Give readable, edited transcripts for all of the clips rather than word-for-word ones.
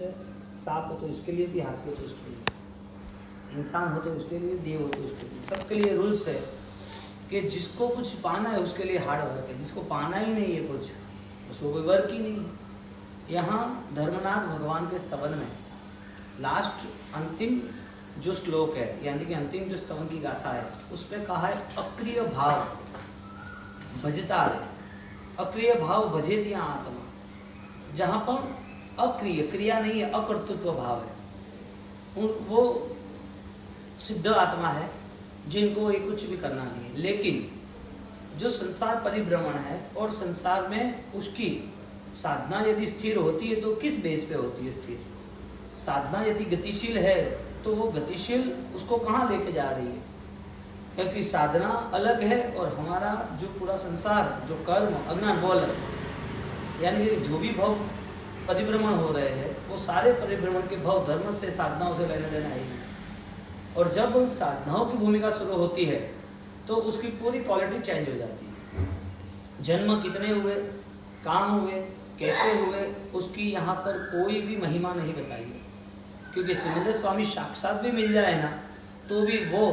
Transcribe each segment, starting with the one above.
है। सांप हो तो इसके लिए भी, हाथी हो तो इसके लिए, इंसान हो तो इसके लिए, देव हो तो इसके लिए, सबके लिए रूल्स है कि जिसको कुछ पाना है उसके लिए हार्ड वर्क है, जिसको पाना ही नहीं है कुछ उसको कोई वर्क ही नहीं। यहाँ धर्मनाथ भगवान के स्तवन में लास्ट अंतिम जो श्लोक है, यानी कि अंतिम जो स्तवन की गाथा है, उसमें कहा है अक्रिय भाव भजता है, अक्रिय भाव भजे थी आत्मा। जहाँ पर अक्रिय क्रिया नहीं है, अकर्तृत्व भाव है, वो सिद्ध आत्मा है जिनको ये कुछ भी करना नहीं है। लेकिन जो संसार परिभ्रमण है और संसार में उसकी साधना यदि स्थिर होती है तो किस बेस पे होती है स्थिर? साधना यदि गतिशील है तो वो गतिशील उसको कहाँ लेके जा रही है? क्योंकि साधना अलग है और हमारा जो पूरा संसार, जो कर्म, अज्ञान वो अलग है। यानी कि जो भी भव परिभ्रमण हो रहे हैं वो सारे परिभ्रमण के भव धर्म से, साधनाओं से लेने देना है। और जब साधनाओं की भूमिका शुरू होती है तो उसकी पूरी क्वालिटी चेंज हो जाती है। जन्म कितने हुए, काम हुए, कैसे हुए, उसकी यहाँ पर कोई भी महिमा नहीं बताई है। क्योंकि सिमंदर स्वामी साक्षात भी मिल जाए ना तो भी वो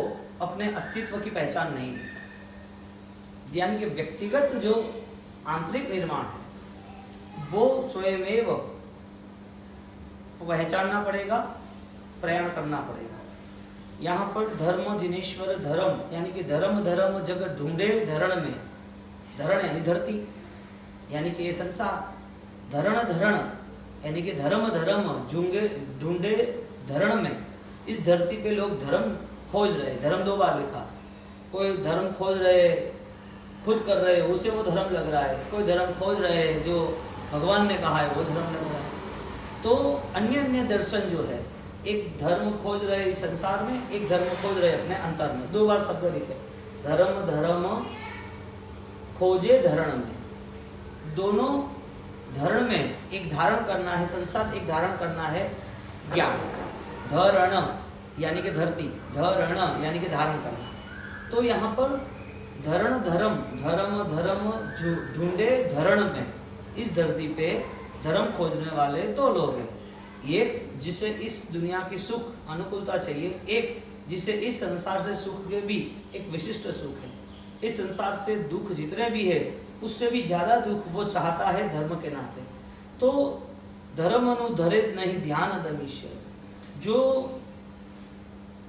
अपने अस्तित्व की पहचान नहीं है। यानी कि व्यक्तिगत जो आंतरिक निर्माण है वो स्वयमेव पहचानना पड़ेगा, प्रयाण करना पड़ेगा। यहाँ पर धर्म जिनेश्वर धर्म, यानी कि धर्म धर्म जग ढूंढे धरण में, धरण यानी धरती, यानी कि ये संसार, धरण धरण यानी कि धर्म धर्म ढूंढे धरण में, इस धरती पे लोग धर्म खोज रहे। धर्म दो बार लिखा, कोई धर्म खोज रहे खुद कर रहे उसे वो धर्म लग रहा है, कोई धर्म खोज रहे जो भगवान ने कहा है वो धर्म लग रहा है। तो अन्य अन्य दर्शन जो है, एक धर्म खोज रहे इस संसार में, एक धर्म खोज रहे अपने अंतर में। दो बार शब्द लिखे, धर्म धर्म खोजे धरण में। दोनों धरण में एक धारण करना है संसार, एक धारण करना है ज्ञान। धरण यानी कि धरती, धरण यानी कि धारण करना। तो यहाँ पर धरण धर्म, धर्म धर्म ढूंढे धरण में, इस धरती पे धर्म खोजने वाले दो लोग हैं। एक जिसे इस दुनिया की सुख अनुकूलता चाहिए, एक जिसे इस संसार से सुख के भी एक विशिष्ट सुख है। इस संसार से दुख जितने भी है उससे भी ज्यादा दुख वो चाहता है धर्म के नाते। तो धर्म अनुधरे नहीं ध्यान दमीश्वर, जो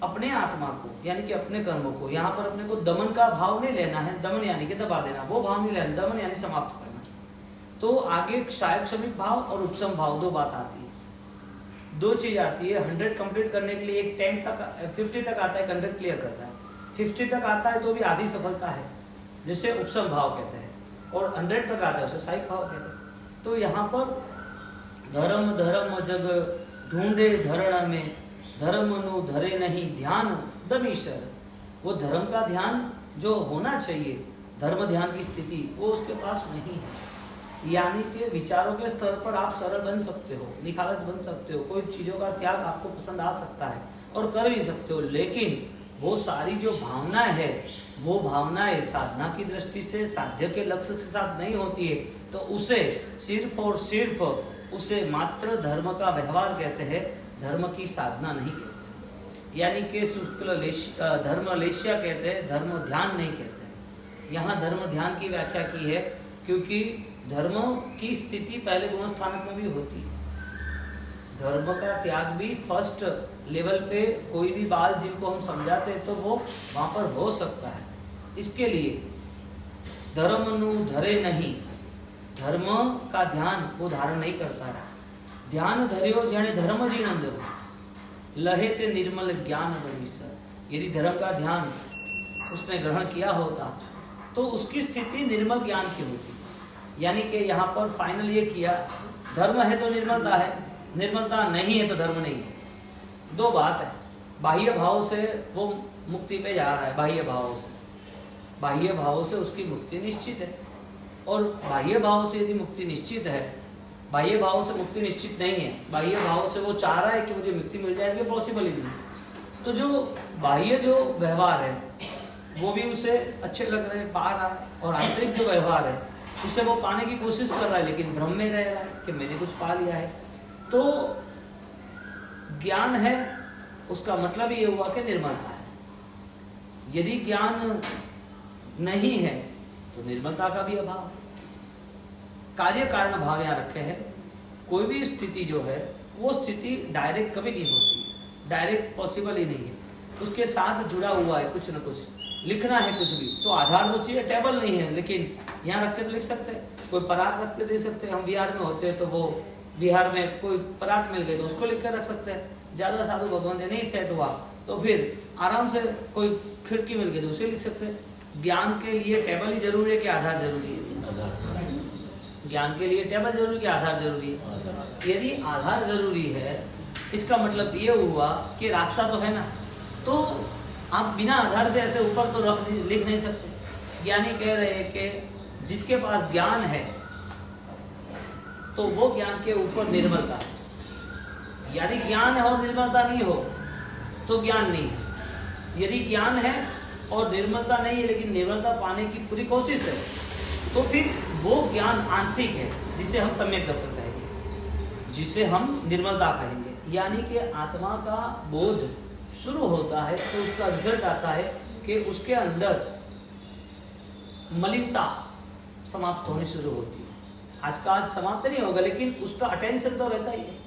अपने आत्मा को यानी कि अपने कर्मों को, यहाँ पर अपने को दमन का भाव नहीं लेना है, दमन यानी कि दबा देना, वो भाव नहीं लेना, दमन यानी समाप्त करना। तो आगे क्षायक क्षमिक भाव और उपशम भाव दो बात आती है, दो चीज आती है। 100 कंप्लीट करने के लिए एक 10 तक 50 तक आता है, 100 क्लियर करता है। 50 तक आता है तो भी आधी सफलता है, जिसे उपशम भाव कहते हैं, और 100 तक आता है उसे साइक भाव कहते हैं। तो यहाँ पर धर्म धर्म जग ढूंढे धरण में, धर्म नु धरे नहीं ध्यान दमीश्वर। वो धर्म का ध्यान जो होना चाहिए, धर्म ध्यान की स्थिति, वो उसके पास नहीं है। यानी कि विचारों के स्तर पर आप सरल बन सकते हो, निखालस बन सकते हो, कोई चीजों का त्याग आपको पसंद आ सकता है और कर भी सकते हो, लेकिन वो सारी जो भावनाएं है वो भावनाएं साधना की दृष्टि से साध्य के लक्ष्य के साथ नहीं होती है, तो उसे सिर्फ और सिर्फ उसे मात्र धर्म का व्यवहार कहते हैं, धर्म की साधना नहीं कहते। यानी कि शुक्ल धर्म लेश्या कहते हैं, धर्म ध्यान नहीं कहते। यहाँ धर्म ध्यान की व्याख्या की है क्योंकि धर्म की स्थिति पहले गुण स्थानक में भी होती है। धर्म का त्याग भी फर्स्ट लेवल पे कोई भी बाल जिनको हम समझाते हैं तो वो वहां पर हो सकता है। इसके लिए धर्म नु धरे नहीं, धर्म का ध्यान वो धारण नहीं करता है। ध्यान धर्यो जने धर्म जीनंद लहे ते निर्मल ज्ञान दमीश्वर। यदि धर्म का ध्यान उसने ग्रहण किया होता तो उसकी स्थिति निर्मल ज्ञान की होती। यानी कि यहाँ पर फाइनल ये किया, धर्म है तो निर्मलता है, निर्मलता नहीं है तो धर्म नहीं है। दो बात है, बाह्य भाव से वो मुक्ति पे जा रहा है, बाह्य भाव से उसकी मुक्ति निश्चित है। और बाह्य भाव से यदि मुक्ति निश्चित है, बाह्य भाव से मुक्ति निश्चित नहीं है, बाह्य भाव से वो चाह रहा है कि मुझे मुक्ति मिल जाएगी, पॉसिबल ही नहीं। तो जो बाह्य जो व्यवहार है वो भी उसे अच्छे लग रहे हैं, पा रहा है, और आंतरिक जो व्यवहार है उसे वो पाने की कोशिश कर रहा है, लेकिन भ्रम में रह रहा है कि मैंने कुछ पा लिया है। तो ज्ञान है उसका मतलब ये हुआ कि निर्मलता है। यदि ज्ञान नहीं है तो निर्मलता का भी अभाव है। कार्य कारण भाव यहाँ रखे हैं। कोई भी स्थिति जो है वो स्थिति डायरेक्ट कभी नहीं होती, डायरेक्ट पॉसिबल ही नहीं है, उसके साथ जुड़ा हुआ है कुछ न कुछ। लिखना है कुछ भी तो आधार वो चाहिए, टेबल नहीं है लेकिन यहाँ रख के तो लिख सकते हैं। कोई परात रख के दे सकते हैं। हम बिहार में होते हैं तो वो बिहार में कोई परात मिल गई तो उसको लिख कर रख सकते हैं। ज्यादा साधु भगवान जी नहीं सेट हुआ तो फिर आराम से कोई खिड़की मिल गई तो उसे लिख सकते हैं। ज्ञान के लिए टेबल ही जरूरी है कि आधार जरूरी है? ज्ञान के लिए टेबल जरूरी कि आधार जरूरी है? यदि आधार जरूरी है इसका मतलब ये हुआ कि रास्ता तो है ना, तो आप बिना आधार से ऐसे ऊपर तो लिख नहीं सकते। ज्ञानी कह रहे हैं कि जिसके पास ज्ञान है तो वो ज्ञान के ऊपर निर्मलता है। यदि ज्ञान है और निर्मलता नहीं हो तो ज्ञान नहीं है। यदि ज्ञान है और निर्मलता नहीं है लेकिन निर्मलता पाने की पूरी कोशिश है तो फिर वो ज्ञान आंशिक है जिसे हम सम्यक दर्शन कहेंगे, जिसे हम निर्मलता कहेंगे। यानी कि आत्मा का बोध शुरू होता है तो उसका रिजल्ट आता है कि उसके अंदर मलिनता समाप्त होनी शुरू होती है। आज का आज समाप्त नहीं होगा लेकिन उसका अटेंशन तो रहता ही है।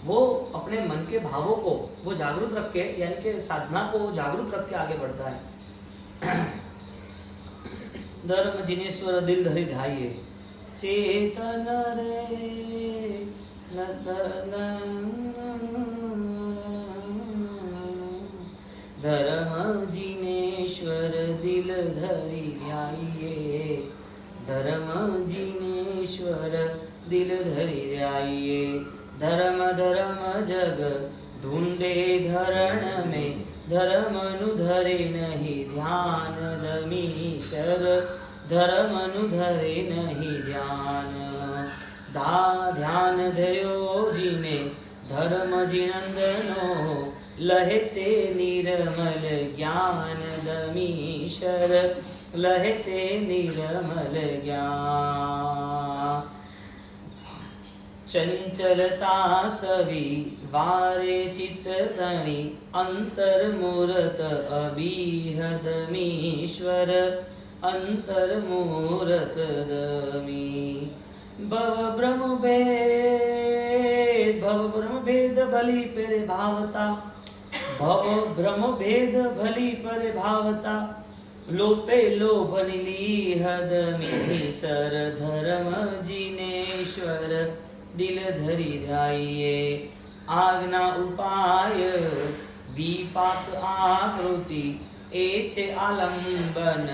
वो अपने मन के भावों को वो जागरूक रख के, यानी कि साधना को जागरूक रख के आगे बढ़ता है। धर्म जिनेश्वर दिल धरि ध्याये चेतन रे धर्म जिनेश्वर दिल धरि ध्याये, धर्म जिनेश्वर दिल धरि ध्याये। धर्म धर्म जग ढूंढे धरण में, धर्म नु धरे नहीं ध्यान दमीश्वर, धर्म नु धरे नहीं ध्यान। ध्यान धयो जिने धर्म जिनंदनो, लहते निर्मल ज्ञान दमीश्वर, लहते निर्मल ज्ञान। चंचलता सवी वारे चित्त तणी, अंतर्मूर्त अभीहद मीश्वर, अंतर्मूर्त दमी। भव ब्रह्म भेद भली पर भावता, भव ब्रह्म भेद भली पर भावता। लोपे लोभ लीहद मीसर, धर्म जिनेश्वर दिल धरि ध्याये। आज्ञा उपाय विपाक आकृति, एछे आलंबन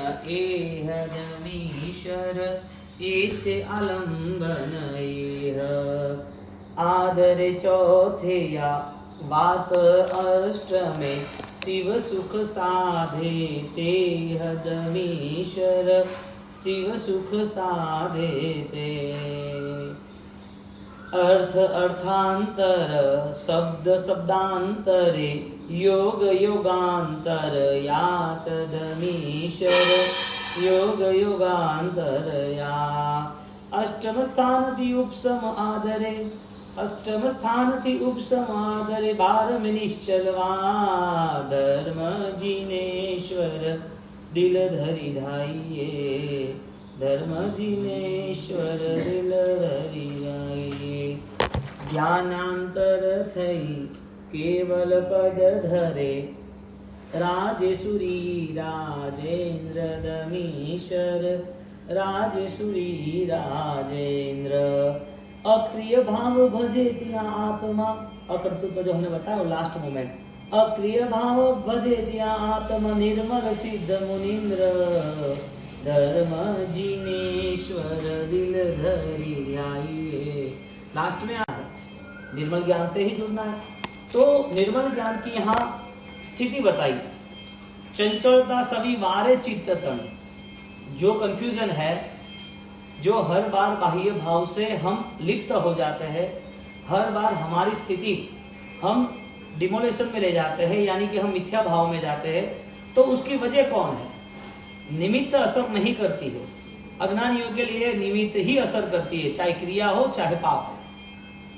एहदमीश्वर, एछे आलंबन एह। आदर चौथेया बात अष्टमे, शिव सुख साधे ते हदमीश्वर, शिव सुख साधे ते। अर्थ अर्थांतर शब्द शब्दांतरे, योग योगांतर यात दमीश्वर, योग योगांतर या। अष्टम स्थान थी उपसम आदरे, अष्टम स्थान थी उपसम आदरे। बार में निश्चलवा धर्म जिनेश्वर दिल धरि ध्याये, धर्म जिनेश्वर दिल धरि ध्याये। ज्ञानांतर थई केवल पद धरे, राजेशुरी राजेंद्र दमीश्वर, राजेशुरी राजेंद्र। अप्रिय भाव भजे तिया आत्मा, अकर्तृत्व जो हमने बताया लास्ट मोमेंट। अप्रिय भाव भजे तिया आत्मा, निर्मल सिद्ध मुनीन्द्र, धर्म जिनेश्वर दिल धरि ध्याये। लास्ट में निर्मल ज्ञान से ही जुड़ना है। तो निर्मल ज्ञान की यहाँ स्थिति बताई। चंचलता सभी वारे चित्तन, जो कंफ्यूजन है, जो हर बार बाह्य भाव से हम लिप्त हो जाते हैं, हर बार हमारी स्थिति हम डिमोलेशन में ले जाते हैं, यानी कि हम मिथ्या भाव में जाते हैं, तो उसकी वजह कौन है? निमित्त असर नहीं करती है। अज्ञानियों के लिए निमित्त ही असर करती है, चाहे क्रिया हो चाहे पाप हो,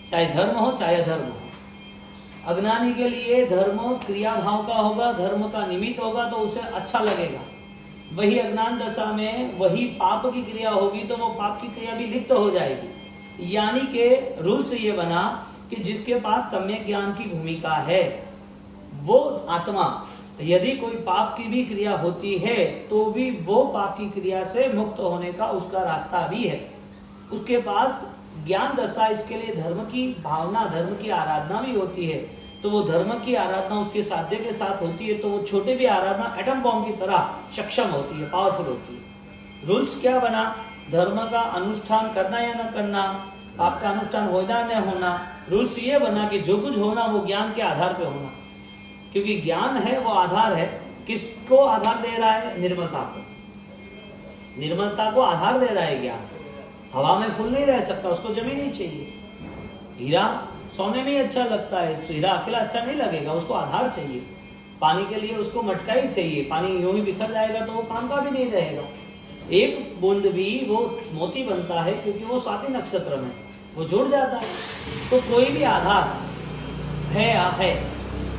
चाहे धर्म हो चाहे अधर्म हो। अज्ञानी के लिए धर्म क्रिया भाव का होगा, धर्म का निमित्त होगा तो उसे अच्छा लगेगा। वही अज्ञान दशा में वही पाप की क्रिया होगी तो वो पाप की क्रिया भी लिप्त हो जाएगी। यानी के रूल से ये बना कि जिसके पास सम्यक ज्ञान की भूमिका है वो आत्मा, यदि कोई पाप की भी क्रिया होती है तो भी वो पाप की क्रिया से मुक्त होने का उसका रास्ता भी है। उसके पास ज्ञान दशा, इसके लिए धर्म की भावना, धर्म की आराधना भी होती है। तो वो धर्म की आराधना उसके साध्य के साथ होती है तो वो छोटे भी आराधना एटम बॉम्ब की तरह सक्षम होती है, पावरफुल होती है। रूल्स क्या बना? धर्म का अनुष्ठान करना या न करना, पाप का अनुष्ठान होना न होना। रूल्स ये बना कि जो कुछ होना वो ज्ञान के आधार पे होना, क्योंकि ज्ञान है वो आधार है। किसको आधार दे रहा है? निर्मलता को। निर्मलता को आधार दे रहा है ज्ञान। हवा में फूल नहीं रह सकता, उसको जमीन ही चाहिए। हीरा सोने में ही अच्छा लगता है, हीरा अकेला अच्छा नहीं लगेगा, उसको आधार चाहिए। पानी के लिए उसको मटका ही चाहिए, पानी यूं ही बिखर जाएगा तो वो काम का भी नहीं रहेगा। एक बूंद भी वो मोती बनता है क्योंकि वो स्वाति नक्षत्र में वो जुड़ जाता है। तो कोई भी आधार है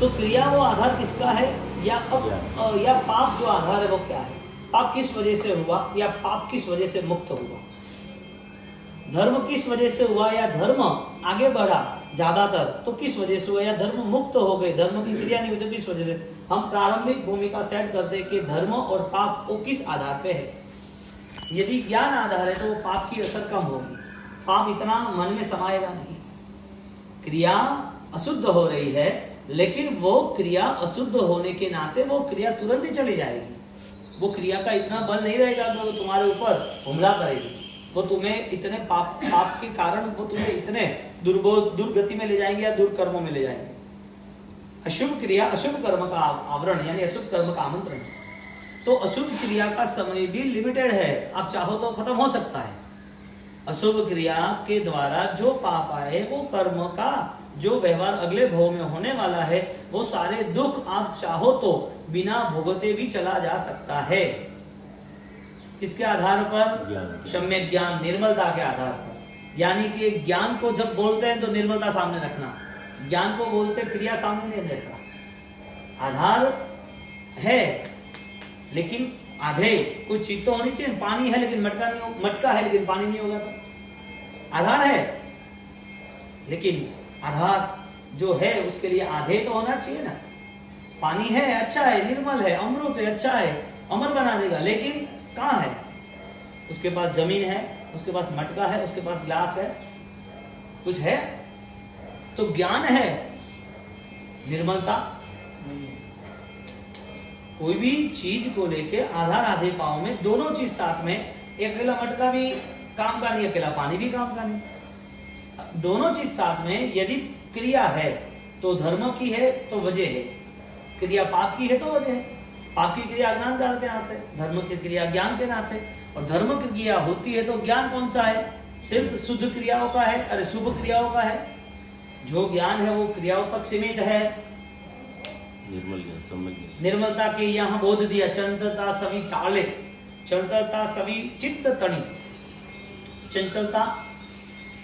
तो क्रिया वो आधार किसका है? या पाप जो आधार है वो क्या है? पाप किस वजह से हुआ या पाप किस वजह से मुक्त हुआ? धर्म किस वजह से हुआ या धर्म आगे बढ़ा ज्यादातर तो किस वजह से हुआ, या धर्म मुक्त हो गए, धर्म की क्रिया नहीं हुई तो किस वजह से? हम प्रारंभिक भूमिका सेट करते हैं कि धर्म और पाप वो किस आधार पे है। यदि ज्ञान आधार है तो वो पाप की असर कम होगी, पाप इतना मन में समाएगा नहीं। क्रिया अशुद्ध हो रही है लेकिन वो क्रिया अशुद्ध होने के नाते वो क्रिया तुरंत ही चली जाएगी। वो क्रिया का इतना बल नहीं रहेगा कि वो तुम्हारे ऊपर हमला करेगी। वो तुम्हें इतने पाप के कारण वो तुम्हें इतने दुर्गति में ले जाएंगे या दुर्कर्मों में ले जाएंगे। अशुभ क्रिया अशुभ कर्म का आवरण यानी अशुभ कर्म का आमंत्रण। तो अशुभ क्रिया का समय भी लिमिटेड है, आप चाहो तो खत्म हो सकता है। अशुभ क्रिया के द्वारा जो पाप आए वो कर्म का जो व्यवहार अगले भव में होने वाला है वो सारे दुख आप चाहो तो बिना भोगते भी चला जा सकता है। किसके आधार पर? सम्यक ज्ञान, निर्मलता के आधार पर। यानी कि ज्ञान को जब बोलते हैं तो निर्मलता सामने रखना, ज्ञान को बोलते क्रिया सामने नहीं रखना। आधार है लेकिन आधे कोई चीज तो होनी चाहिए। पानी है लेकिन मटका नहीं हो, मटका है लेकिन पानी नहीं होगा तो आधार है, लेकिन आधार जो है उसके लिए आधे तो होना चाहिए ना। पानी है, अच्छा है, निर्मल है, अमृत है, अच्छा है, अमर बना देगा, लेकिन कहाँ है? उसके पास जमीन है, उसके पास मटका है, उसके पास ग्लास है, कुछ है? तो ज्ञान है, निर्मलता नहीं है। कोई भी चीज को लेके आधार आधे पाव में दोनों चीज साथ में, एक अकेला मटका भी काम का नहीं, अकेला पानी भी काम का नहीं। दोनों चीज साथ में यदि क्रिया है तो धर्म की है तो वजह है, क्रिया पाप की है तो वजह है। पाप की क्रिया अज्ञान के नाते, धर्म की क्रिया ज्ञान के नाते। और धर्म की क्रिया होती है तो ज्ञान कौन सा है? सिर्फ शुद्ध क्रियाओं का है, अरे शुभ क्रियाओं का है। जो ज्ञान है वो क्रियाओं तक सीमित है। निर्मलता के यहाँ बोध दिया, चंचलता सभी ताले, चंचलता सभी चित्त तणी। चंचलता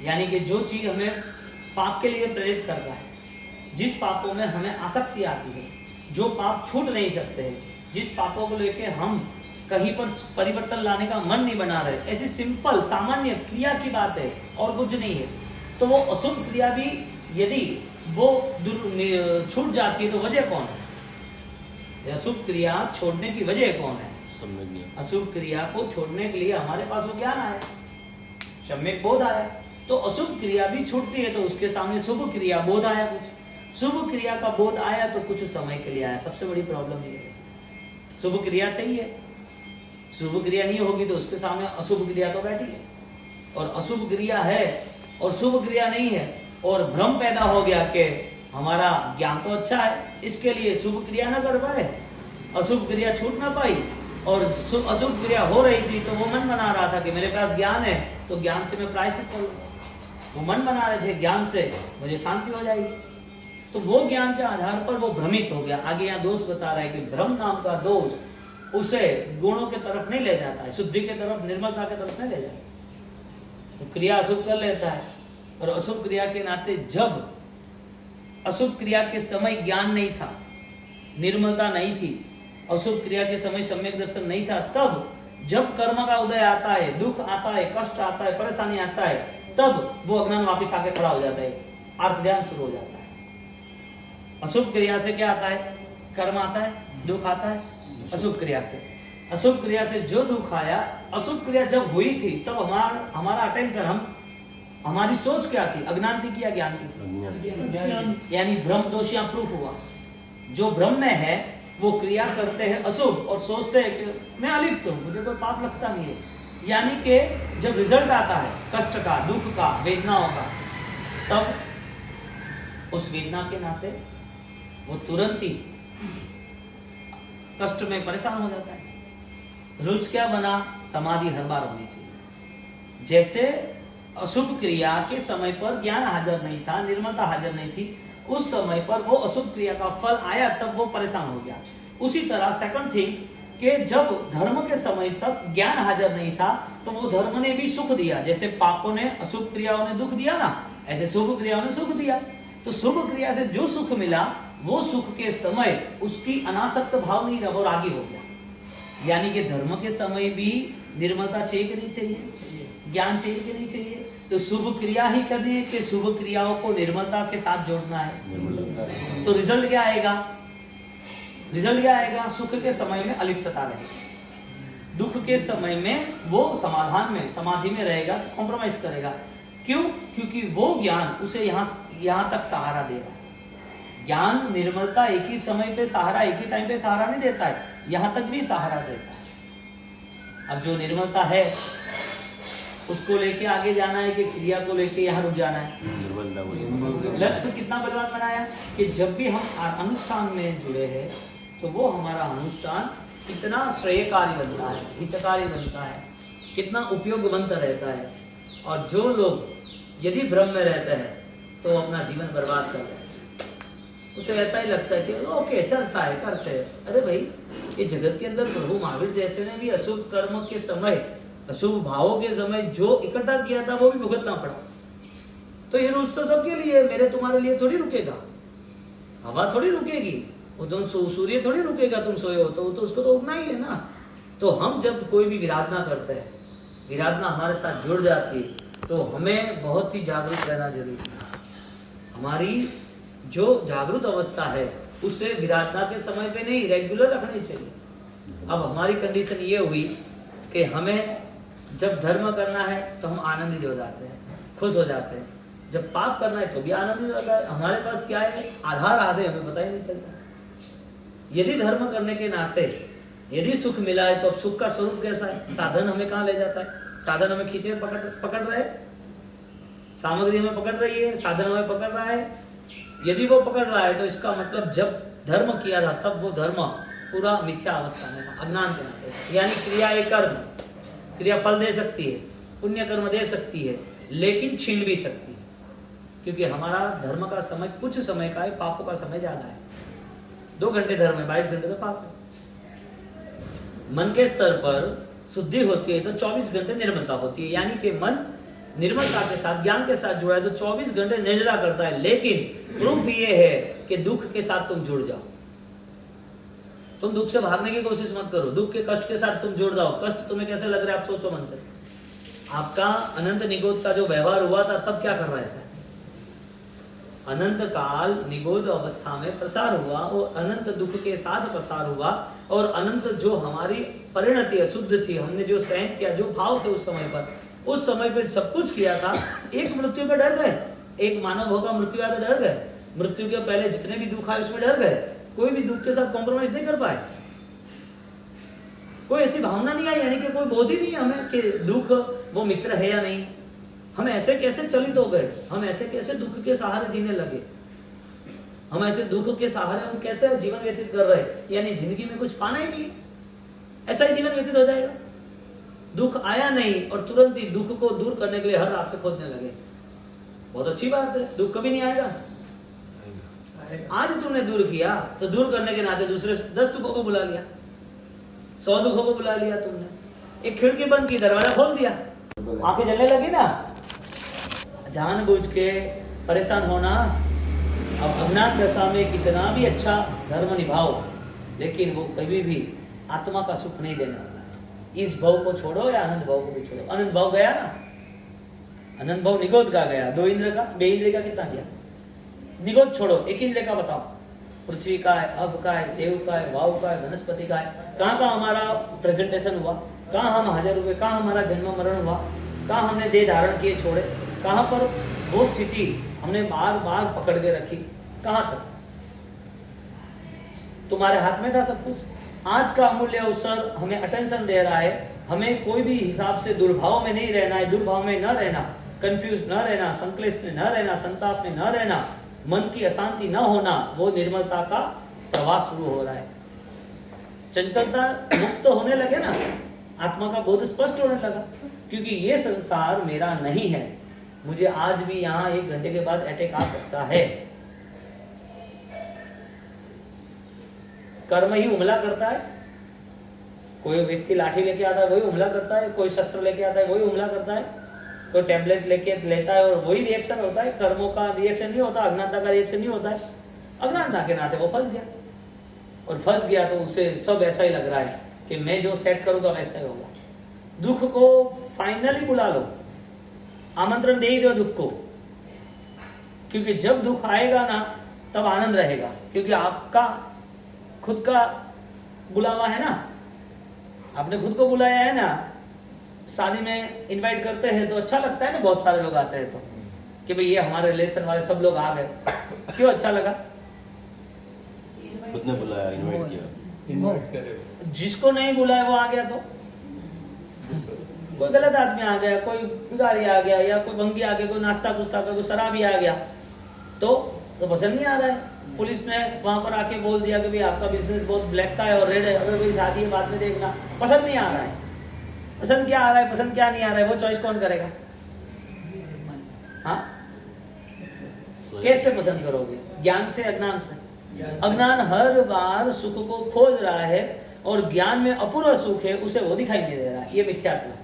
यानी कि जो चीज हमें पाप के लिए प्रेरित करता है, जिस पापों में हमें आसक्ति आती है, जो पाप छूट नहीं सकते हैं, जिस पापों को लेके हम कहीं पर परिवर्तन लाने का मन नहीं बना रहे, ऐसी सिंपल सामान्य क्रिया की बात है और कुछ नहीं है। तो वो अशुभ क्रिया भी यदि वो छूट जाती है तो वजह कौन है? अशुभ क्रिया छोड़ने की वजह कौन है? अशुभ क्रिया को छोड़ने के लिए हमारे पास वो ज्ञान आया, सम्यक बोध आया। तो अशुभ क्रिया भी छूटती है तो उसके सामने शुभ क्रिया बोध आया। कुछ शुभ क्रिया का बोध आया तो कुछ समय के लिए आया। सबसे बड़ी प्रॉब्लम ये है, शुभ क्रिया चाहिए, शुभ क्रिया नहीं होगी तो उसके सामने अशुभ क्रिया तो बैठी है। और अशुभ क्रिया है और शुभ क्रिया नहीं है और भ्रम पैदा हो गया कि हमारा ज्ञान तो अच्छा है, इसके लिए शुभ क्रिया ना कर पाए, अशुभ क्रिया छूट ना पाई, और अशुभ क्रिया हो रही थी तो वो मन बना रहा था कि मेरे पास ज्ञान है तो ज्ञान से मैं प्रायश्चित करूँ। वो मन बना रहे थे ज्ञान से मुझे शांति हो जाएगी। तो वो ज्ञान के आधार पर वो भ्रमित हो गया। आगे यहाँ दोष बता रहा है कि भ्रम नाम का दोष उसे गुणों के तरफ नहीं ले जाता है, शुद्धि के तरफ, निर्मलता के तरफ नहीं ले जाता। तो क्रिया अशुभ कर लेता है और अशुभ क्रिया के नाते जब अशुभ क्रिया के समय ज्ञान नहीं था, निर्मलता नहीं थी, अशुभ क्रिया के समय सम्यक दर्शन नहीं था, तब जब कर्म का उदय आता है, दुख आता है, कष्ट आता है, परेशानी आता है, तब वो अज्ञान वापिस आके खड़ा हो जाता है, अर्थ ध्यान शुरू हो जाता है। अशुभ क्रिया से क्या आता है? कर्म आता है, दुख आता है अशुभ क्रिया से। अशुभ क्रिया से जो दुख आया, अशुभ क्रिया जब हुई थी तब हमारा अटेंशन, हमारी सोच क्या थी? अज्ञान की या ज्ञान की थी? यानी भ्रम दोष यहाँ प्रूफ हुआ। जो भ्रम में है वो क्रिया करते हैं अशुभ और सोचते हैं कि मैं अलिप्त हूँ, मुझे कोई पाप लगता नहीं है। यानी कि जब रिजल्ट आता है कष्ट का, दुख का, वेदनाओं का, तब उस वेदना के नाते वो तुरंत ही कष्ट में परेशान हो जाता है। रूल्स क्या बना? समाधि हर बार होनी चाहिए। जैसे अशुभ क्रिया के समय पर ज्ञान हाजिर नहीं था, निर्मलता हाजिर नहीं थी, उस समय पर वो अशुभ क्रिया का फल आया तब वो परेशान हो गया। उसी तरह सेकंड थिंग कि जब धर्म के समय तक ज्ञान हाजिर नहीं था तो वो धर्म ने भी सुख दिया। जैसे पापों ने, अशुभ क्रियाओं ने दुख दिया ना, ऐसे शुभ क्रियाओं ने सुख दिया। तो शुभ क्रिया से जो सुख मिला वो सुख के समय उसकी अनासक्त भाव नहीं रहा, वो रागी हो गया। यानी कि धर्म के समय भी निर्मलता चाहिए कि नहीं चाहिए? ज्ञान चाहिए कि नहीं चाहिए? तो शुभ क्रिया ही करनी है कि शुभ क्रियाओं को निर्मलता के साथ जोड़ना है। तो रिजल्ट क्या आएगा? रिजल्ट क्या आएगा? सुख के समय में अलिप्तता रहेगी, दुख के समय में वो समाधान में, समाधि में रहेगा, कॉम्प्रोमाइज करेगा। क्यों? क्योंकि वो ज्ञान उसे यहाँ तक सहारा दे रहा है। ज्ञान, निर्मलता एक ही समय पे सहारा, एक ही टाइम पे सहारा नहीं देता है, यहाँ तक भी सहारा देता है। अब जो निर्मलता है उसको लेके आगे जाना है कि क्रिया को लेके यहाँ रुक जाना है? लक्ष्य कितना बलवान बनाया कि जब भी हम अनुष्ठान में जुड़े हैं तो वो हमारा अनुष्ठान कितना श्रेयकारी बनता है, हितकारी बनता है, कितना उपयोगवंत रहता है। और जो लोग यदि भ्रम में रहते हैं तो अपना जीवन बर्बाद कर देते हैं। उसे ऐसा ही लगता है कि ओके चलता है, करते हैं। अरे भाई, ये जगत के अंदर प्रभु महावीर जैसे ने भी अशुभ कर्म के समय, अशुभ भावों के समय जो इकट्ठा किया था वो भी भुगतना पड़ा। तो ये रूल्स तो सबके लिए, मेरे तुम्हारे लिए थोड़ी रुकेगा। हवा थोड़ी रुकेगी, वो तुम सूर्य थोड़ी रुकेगा, तुम सोए हो तो उसको तो उगना ही है ना। तो हम जब कोई भी विराधना करते हैं, विराधना हमारे साथ जुड़ जाती है, तो हमें बहुत ही जागरूक रहना जरूरी है। हमारी जो जागरूक अवस्था है उसे विराधना के समय पे नहीं, रेगुलर रखनी चाहिए। अब हमारी कंडीशन ये हुई कि हमें जब धर्म करना है तो हम आनंदित हो जाते हैं, खुश हो जाते हैं। जब पाप करना है तो भी आनंदित होता है। हमारे पास क्या है? आधार आधे, हमें पता ही नहीं चलता। यदि धर्म करने के नाते यदि सुख मिला है तो अब सुख का स्वरूप कैसा है? साधन हमें कहाँ ले जाता है? साधन हमें खींचे पकड़ रहे, सामग्री हमें पकड़ रही है, साधन हमें पकड़ रहा है। यदि वो पकड़ रहा है तो इसका मतलब जब धर्म किया था तब वो धर्म पूरा मिथ्या अवस्था में था, अज्ञान के नाते। यानी क्रिया एक कर्म, क्रिया फल दे सकती है, पुण्य कर्म दे सकती है, लेकिन छीन भी सकती है। क्योंकि हमारा धर्म का समय कुछ समय का है, पापों का समय ज्यादा है। 2 घंटे धर्म है, 22 घंटे तो पाप है। मन के स्तर पर शुद्धि होती है तो 24 घंटे निर्मलता होती है। यानी कि मन निर्मलता के साथ, ज्ञान के साथ जुड़ा है तो 24 घंटे निर्जरा करता है। लेकिन प्रूफ ये है कि दुख के साथ तुम जुड़ जाओ। तुम दुख से भागने की कोशिश मत करो, दुख के कष्ट के साथ तुम जुड़ जाओ। कष्ट तुम्हें कैसे लग रहा है आप सोचो मन से। आपका अनंत निगोद का जो व्यवहार हुआ था तब क्या कर रहे थे? अनंत काल निगोद अवस्था में प्रसार हुआ और अनंत दुख के साथ प्रसार हुआ। और अनंत जो हमारी परिणति अशुद्ध थी, हमने जो सहन किया, जो भाव थे उस समय पर सब कुछ किया था। एक मृत्यु पे डर गए, एक मानव होगा मृत्यु आया तो डर गए। मृत्यु के पहले जितने भी दुख आए उसमें डर गए, कोई भी दुख के साथ कॉम्प्रोमाइज नहीं कर पाए। कोई ऐसी भावना नहीं आई, यानी कि कोई बोध ही नहीं है हमें कि दुख वो मित्र है या नहीं। हम ऐसे कैसे चलित हो गए, हम ऐसे कैसे दुख के सहारे जीने लगे, हम ऐसे दुख के सहारे हम कैसे जीवन व्यतीत कर रहे, यानी जिंदगी में कुछ पाना ही नहीं, ऐसा ही जीवन व्यतीत हो जाएगा। दुख आया नहीं और तुरंत ही दुख को दूर करने के लिए हर रास्ते खोजने लगे। बहुत अच्छी बात है, दुख कभी नहीं आएगा। आज तुमने दूर किया तो दूर करने के नाते दूसरे 10 दुखों को बुला लिया, 100 दुखों को बुला लिया। तुमने एक खिड़की बंद की, दरवाजा खोल दिया, आंखें जलने लगी ना। जानबूझ के परेशान होना, अब अज्ञान दशा में कितना भी अच्छा धर्म निभाओ, लेकिन वो कभी भी आत्मा का सुख नहीं देने वाला है। इस भाव को छोड़ो या अनंत भाव को भी छोड़ो। अनंत भाव गया ना, अनंत भाव निगोद का गया, दो इंद्र का, बे इंद्र का कितना गया? निगोद छोड़ो, एक इंद्र का बताओ। पृथ्वी का है, अब का है, देव का है, वायु का है, वनस्पति का है। कहाँ का हमारा प्रेजेंटेशन हुआ, कहाँ हम हाजिर हुए, कहाँ हमारा जन्म मरण हुआ, कहाँ हमने देह धारण किए छोड़े, कहाँ पर वो स्थिति हमने बार बार पकड़ के रखी, कहाँ तक? तुम्हारे हाथ में था सब कुछ। आज का अमूल्य अवसर हमें अटेंशन दे रहा है, हमें कोई भी हिसाब से दुर्भाव में नहीं रहना है, दुर्भाव में न रहना, कंफ्यूज न रहना, संक्लेश में न रहना, संताप में न रहना, मन की अशांति न होना। वो निर्मलता का प्रवाह शुरू हो रहा है। चंचलता मुक्त होने लगे ना, आत्मा का बोध स्पष्ट होने लगा, क्योंकि ये संसार मेरा नहीं है। मुझे आज भी यहाँ 1 घंटे के बाद अटैक आ सकता है। कर्म ही हमला करता है। कोई व्यक्ति लाठी लेके आता है, वही हमला करता है। कोई शस्त्र लेके आता है, वही हमला करता है। कोई टैबलेट लेके लेता है और वही रिएक्शन होता है। कर्मों का रिएक्शन नहीं होता, अज्ञानता का रिएक्शन नहीं होता है। अज्ञानता के नाते वो फंस गया, और फंस गया तो उसे सब ऐसा ही लग रहा है कि मैं जो सेट करूंगा वैसा ही होगा। दुख को फाइनली बुला लो, आमंत्रण दे ही दो दुख को, क्योंकि जब दुख आएगा ना तब आनंद रहेगा, क्योंकि आपका खुद का बुलावा है ना, आपने खुद को बुलाया है ना। शादी में इनवाइट करते हैं तो अच्छा लगता है ना, बहुत सारे लोग आते हैं तो कि भाई ये हमारे रिलेशन वाले सब लोग आ गए, क्यों अच्छा लगा? खुद ने बुलाया, इनवाइट किया, इनवाइट करे। जिसको नहीं बुलाया वो आ गया तो कोई गलत आदमी आ गया, कोई भिखारी आ गया, या कोई भंगी आ गया, कोई नाश्ता कुश्ता कोई शराबी आ गया तो पसंद नहीं आ रहा है। पुलिस ने वहां पर आके बोल दिया कि भाई आपका बिजनेस बहुत ब्लैक का है और रेड है, अगर कोई शादी है बाद में देखना, पसंद नहीं आ रहा है। पसंद क्या आ रहा है, पसंद क्या नहीं आ रहा है, वो चॉइस कौन करेगा? हाँ, कैसे पसंद करोगे? ज्ञान से, अज्ञान से? अज्ञान हर बार सुख को खोज रहा है, और ज्ञान में अपूर्व सुख है, उसे वो दिखाई नहीं दे रहा है। ये मिथ्यात्व है,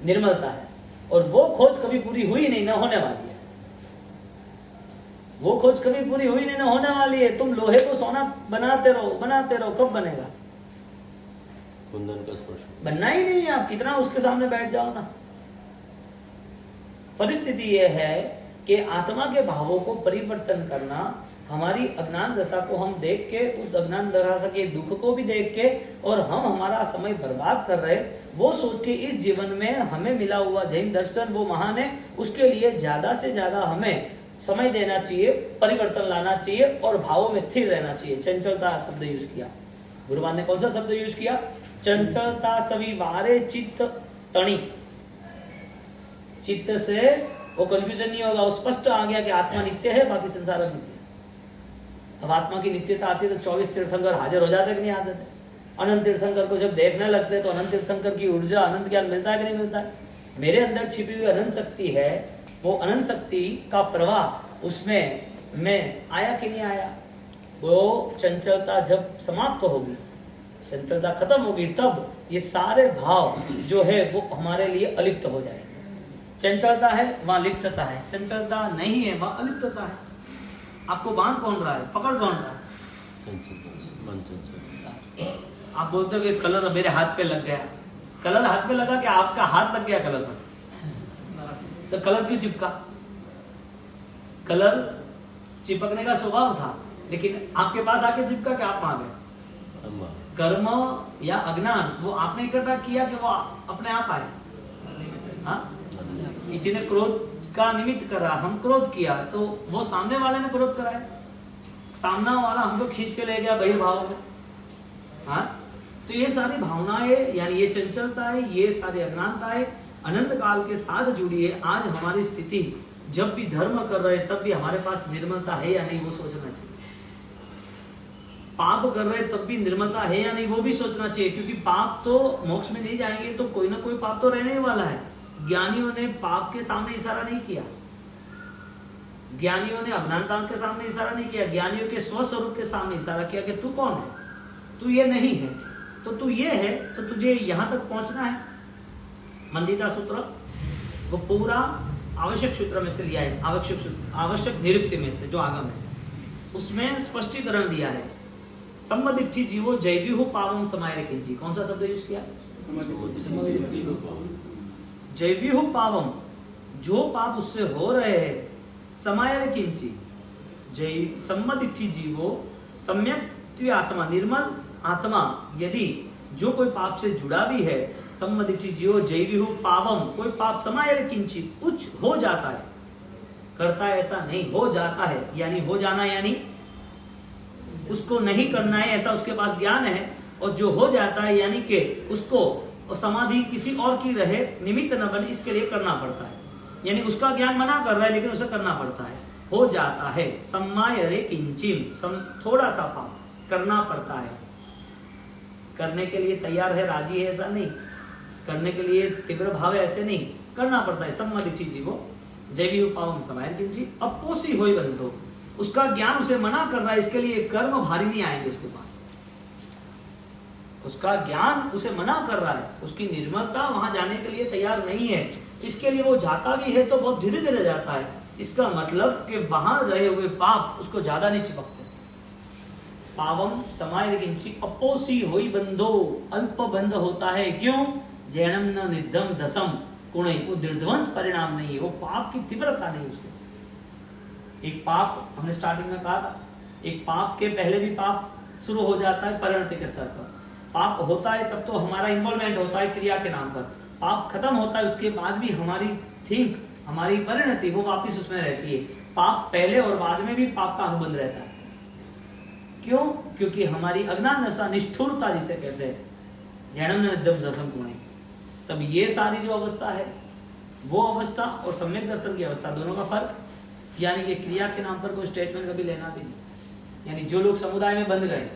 निर्मलता है, और वो खोज कभी पूरी हुई नहीं, ना होने वाली है। वो खोज कभी पूरी हुई नहीं, ना होने वाली है। तुम लोहे को सोना बनाते रहो, बनाते रहो, कब बनेगा? कुंदन का स्पर्श बनना ही नहीं है। आप कितना उसके सामने बैठ जाओ ना। परिस्थिति ये है कि आत्मा के भावों को परिवर्तन करना, हमारी अज्ञान दशा को हम देख के, उस अज्ञान दशा के दुख को भी देख के, और हम हमारा समय बर्बाद कर रहे, वो सोच के इस जीवन में हमें मिला हुआ जैन दर्शन वो महान है, उसके लिए ज्यादा से ज्यादा हमें समय देना चाहिए, परिवर्तन लाना चाहिए, और भावों में स्थिर रहना चाहिए। चंचलता शब्द यूज किया गुरुवान ने। कौन सा शब्द यूज किया? चंचलता सविवारे चित्त तणी। चित्त से वो कंफ्यूजन नहीं होगा, वो स्पष्ट आ गया कि आत्मा नित्य है, बाकी संसार नित्य है। अब आत्मा की नित्यता आती है तो 24 तीर्थंकर हाजिर हो जाते कि नहीं आ जाते? अनंत तीर्थंकर को जब देखने लगते तो अनंत तीर्थंकर की ऊर्जा, अनंत ज्ञान मिलता है कि नहीं मिलता है? मेरे अंदर छिपी हुई अनंत शक्ति है, वो अनंत शक्ति का प्रवाह उसमें मैं आया कि नहीं आया? वो चंचलता जब समाप्त होगी, चंचलता खत्म होगी, तब ये सारे भाव जो है वो हमारे लिए अलिप्त हो जाएंगे। चंचलता है वहां लिप्तता है, चंचलता नहीं है वहां अलिप्तता है। आपको बांध कौन रहा है, पकड़ कौन रहा है? आप बोलते हो कि कलर मेरे हाथ पे लग गया। कलर हाथ पे लगा कि आपका हाथ लग गया कलर पर? तो कलर क्यों चिपका? कलर चिपकने का स्वभाव था, लेकिन आपके पास आके चिपका कि आप आ गए? कर्म या अज्ञान वो आपने इकट्ठा किया कि वो अपने आप आए? हाँ, किसी ने क्रोध का निमित्त करा, हम क्रोध किया तो वो सामने वाले ने क्रोध कराया, सामना वाला हमको खींच के ले गया बहिर्भाव में। हाँ, तो ये सारी भावनाएं, यानी ये चंचलता है, ये सारी अज्ञानता है, अनंत काल के साथ जुड़ी है। आज हमारी स्थिति, जब भी धर्म कर रहे तब भी हमारे पास निर्मलता है या नहीं वो सोचना चाहिए। पाप कर रहे तब भी निर्मलता है या नहीं वो भी सोचना चाहिए, क्योंकि पाप तो मोक्ष में नहीं जाएंगे तो कोई ना कोई पाप तो रहने ही वाला है। ज्ञानियों ने पाप के सामने इशारा नहीं किया, ज्ञानियों ने अज्ञानता के सामने इशारा नहीं किया, ज्ञानियों के स्वस्वरूप के सामने इशारा किया कि तू कौन है, तू ये नहीं है, तो तू ये है, तो तुझे यहां तक पहुंचना है। मंदिता सूत्र वो पूरा आवश्यक सूत्र में से लिया है, आवश्यक निरुक्ति में से जो आगम है उसमें स्पष्टीकरण दिया है। सम्मदिट्ठी जीवो जैविहु पावम समाय किंची। कौन सा शब्द यूज किया? जैविहु पावम, जो पाप उससे हो रहे हैं, समाय किंची जय सम्मदिट्ठी जीवो सम्यक आत्मा, निर्मल आत्मा यदि जो कोई पाप से जुड़ा भी है, सम्मदिट्ठी जीवो जैविहु पावम, कोई पाप समाय किंची कुछ हो जाता है, करता है ऐसा नहीं, हो जाता है, यानी हो जाना, यानी उसको नहीं करना है ऐसा उसके पास ज्ञान है, और जो हो जाता है यानी कि उसको समाधि किसी और की रहे, निमित्त न बने, इसके लिए करना पड़ता है। यानी उसका ज्ञान मना कर रहा है लेकिन उसे करना पड़ता है, हो जाता है। सम्मायरे किंचिम, थोड़ा सा पाप करना पड़ता है, करने के लिए तैयार है, राजी है ऐसा नहीं, करने के लिए तीव्र भाव है ऐसे नहीं, करना पड़ता है। सम्मदिट्ठी जीवो जैविहु पावम समाय किंची अपोसी होई बंधो, उसका ज्ञान उसे मना कर रहा है, इसके लिए कर्म भारी नहीं आएंगे उसके पास, उसका ज्ञान उसे मना कर रहा है, उसकी निर्मलता वहां जाने के लिए तैयार नहीं है, इसके लिए वो जाता भी है तो बहुत धीरे धीरे जाता है। इसका मतलब कि वहां रहे हुए पाप उसको ज्यादा नहीं चिपकते। पावम समाय किंची अपोसी होई बंधो, अल्प बंध होता है, क्यों? जैनम न निद्धम दसम कुणे, वो निर्ध्वंस परिणाम नहीं है, वो पाप की तीव्रता नहीं उसको। एक पाप हमने स्टार्टिंग में कहा था, एक पाप के पहले भी पाप शुरू हो जाता है परिणति के स्तर पर। पाप होता है तब तो हमारा इन्वॉल्वमेंट होता है क्रिया के नाम पर, पाप खत्म होता है उसके बाद भी हमारी थिंक, हमारी परिणति वो वापिस उसमें रहती है। पाप पहले और बाद में भी पाप का अनुबंध रहता है, क्यों? क्योंकि हमारी अज्ञान दशा, निष्ठुरता जिसे कहते हैं, जैनम निद्धम दसम कुणे, तब ये सारी जो अवस्था है वो अवस्था और सम्यक दर्शन की अवस्था, दोनों का फर्क। यानी ये क्रिया के नाम पर कोई स्टेटमेंट कभी लेना भी नहीं। यानी जो लोग समुदाय में बंध गए,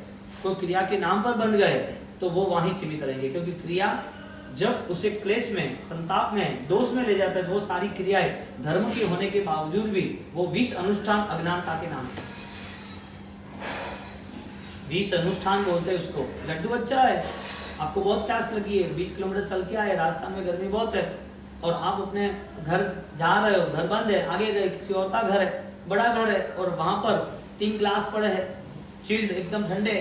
कोई क्रिया के नाम पर बंध गए, तो वो वहीं सीमित रहेंगे, क्योंकि क्रिया जब उसे क्लेश में, संताप में, दोष में ले जाता है, तो वो सारी क्रियाएं धर्म की होने के बावजूद भी वो विष अनुष्ठान अज्ञानता के नाम है। विष अनुष्ठान बोलते हैं उसको। लड्डू बच्चा है, आपको बहुत प्यास लगी है, 20 किलोमीटर चल के आए, रास्ता में गर्मी बहुत है, और आप अपने घर जा रहे हो, घर बंद है, आगे गए किसी और का घर है, बड़ा घर है, और वहां पर 3 ग्लास पड़े हैं, चिल्ड एकदम ठंडे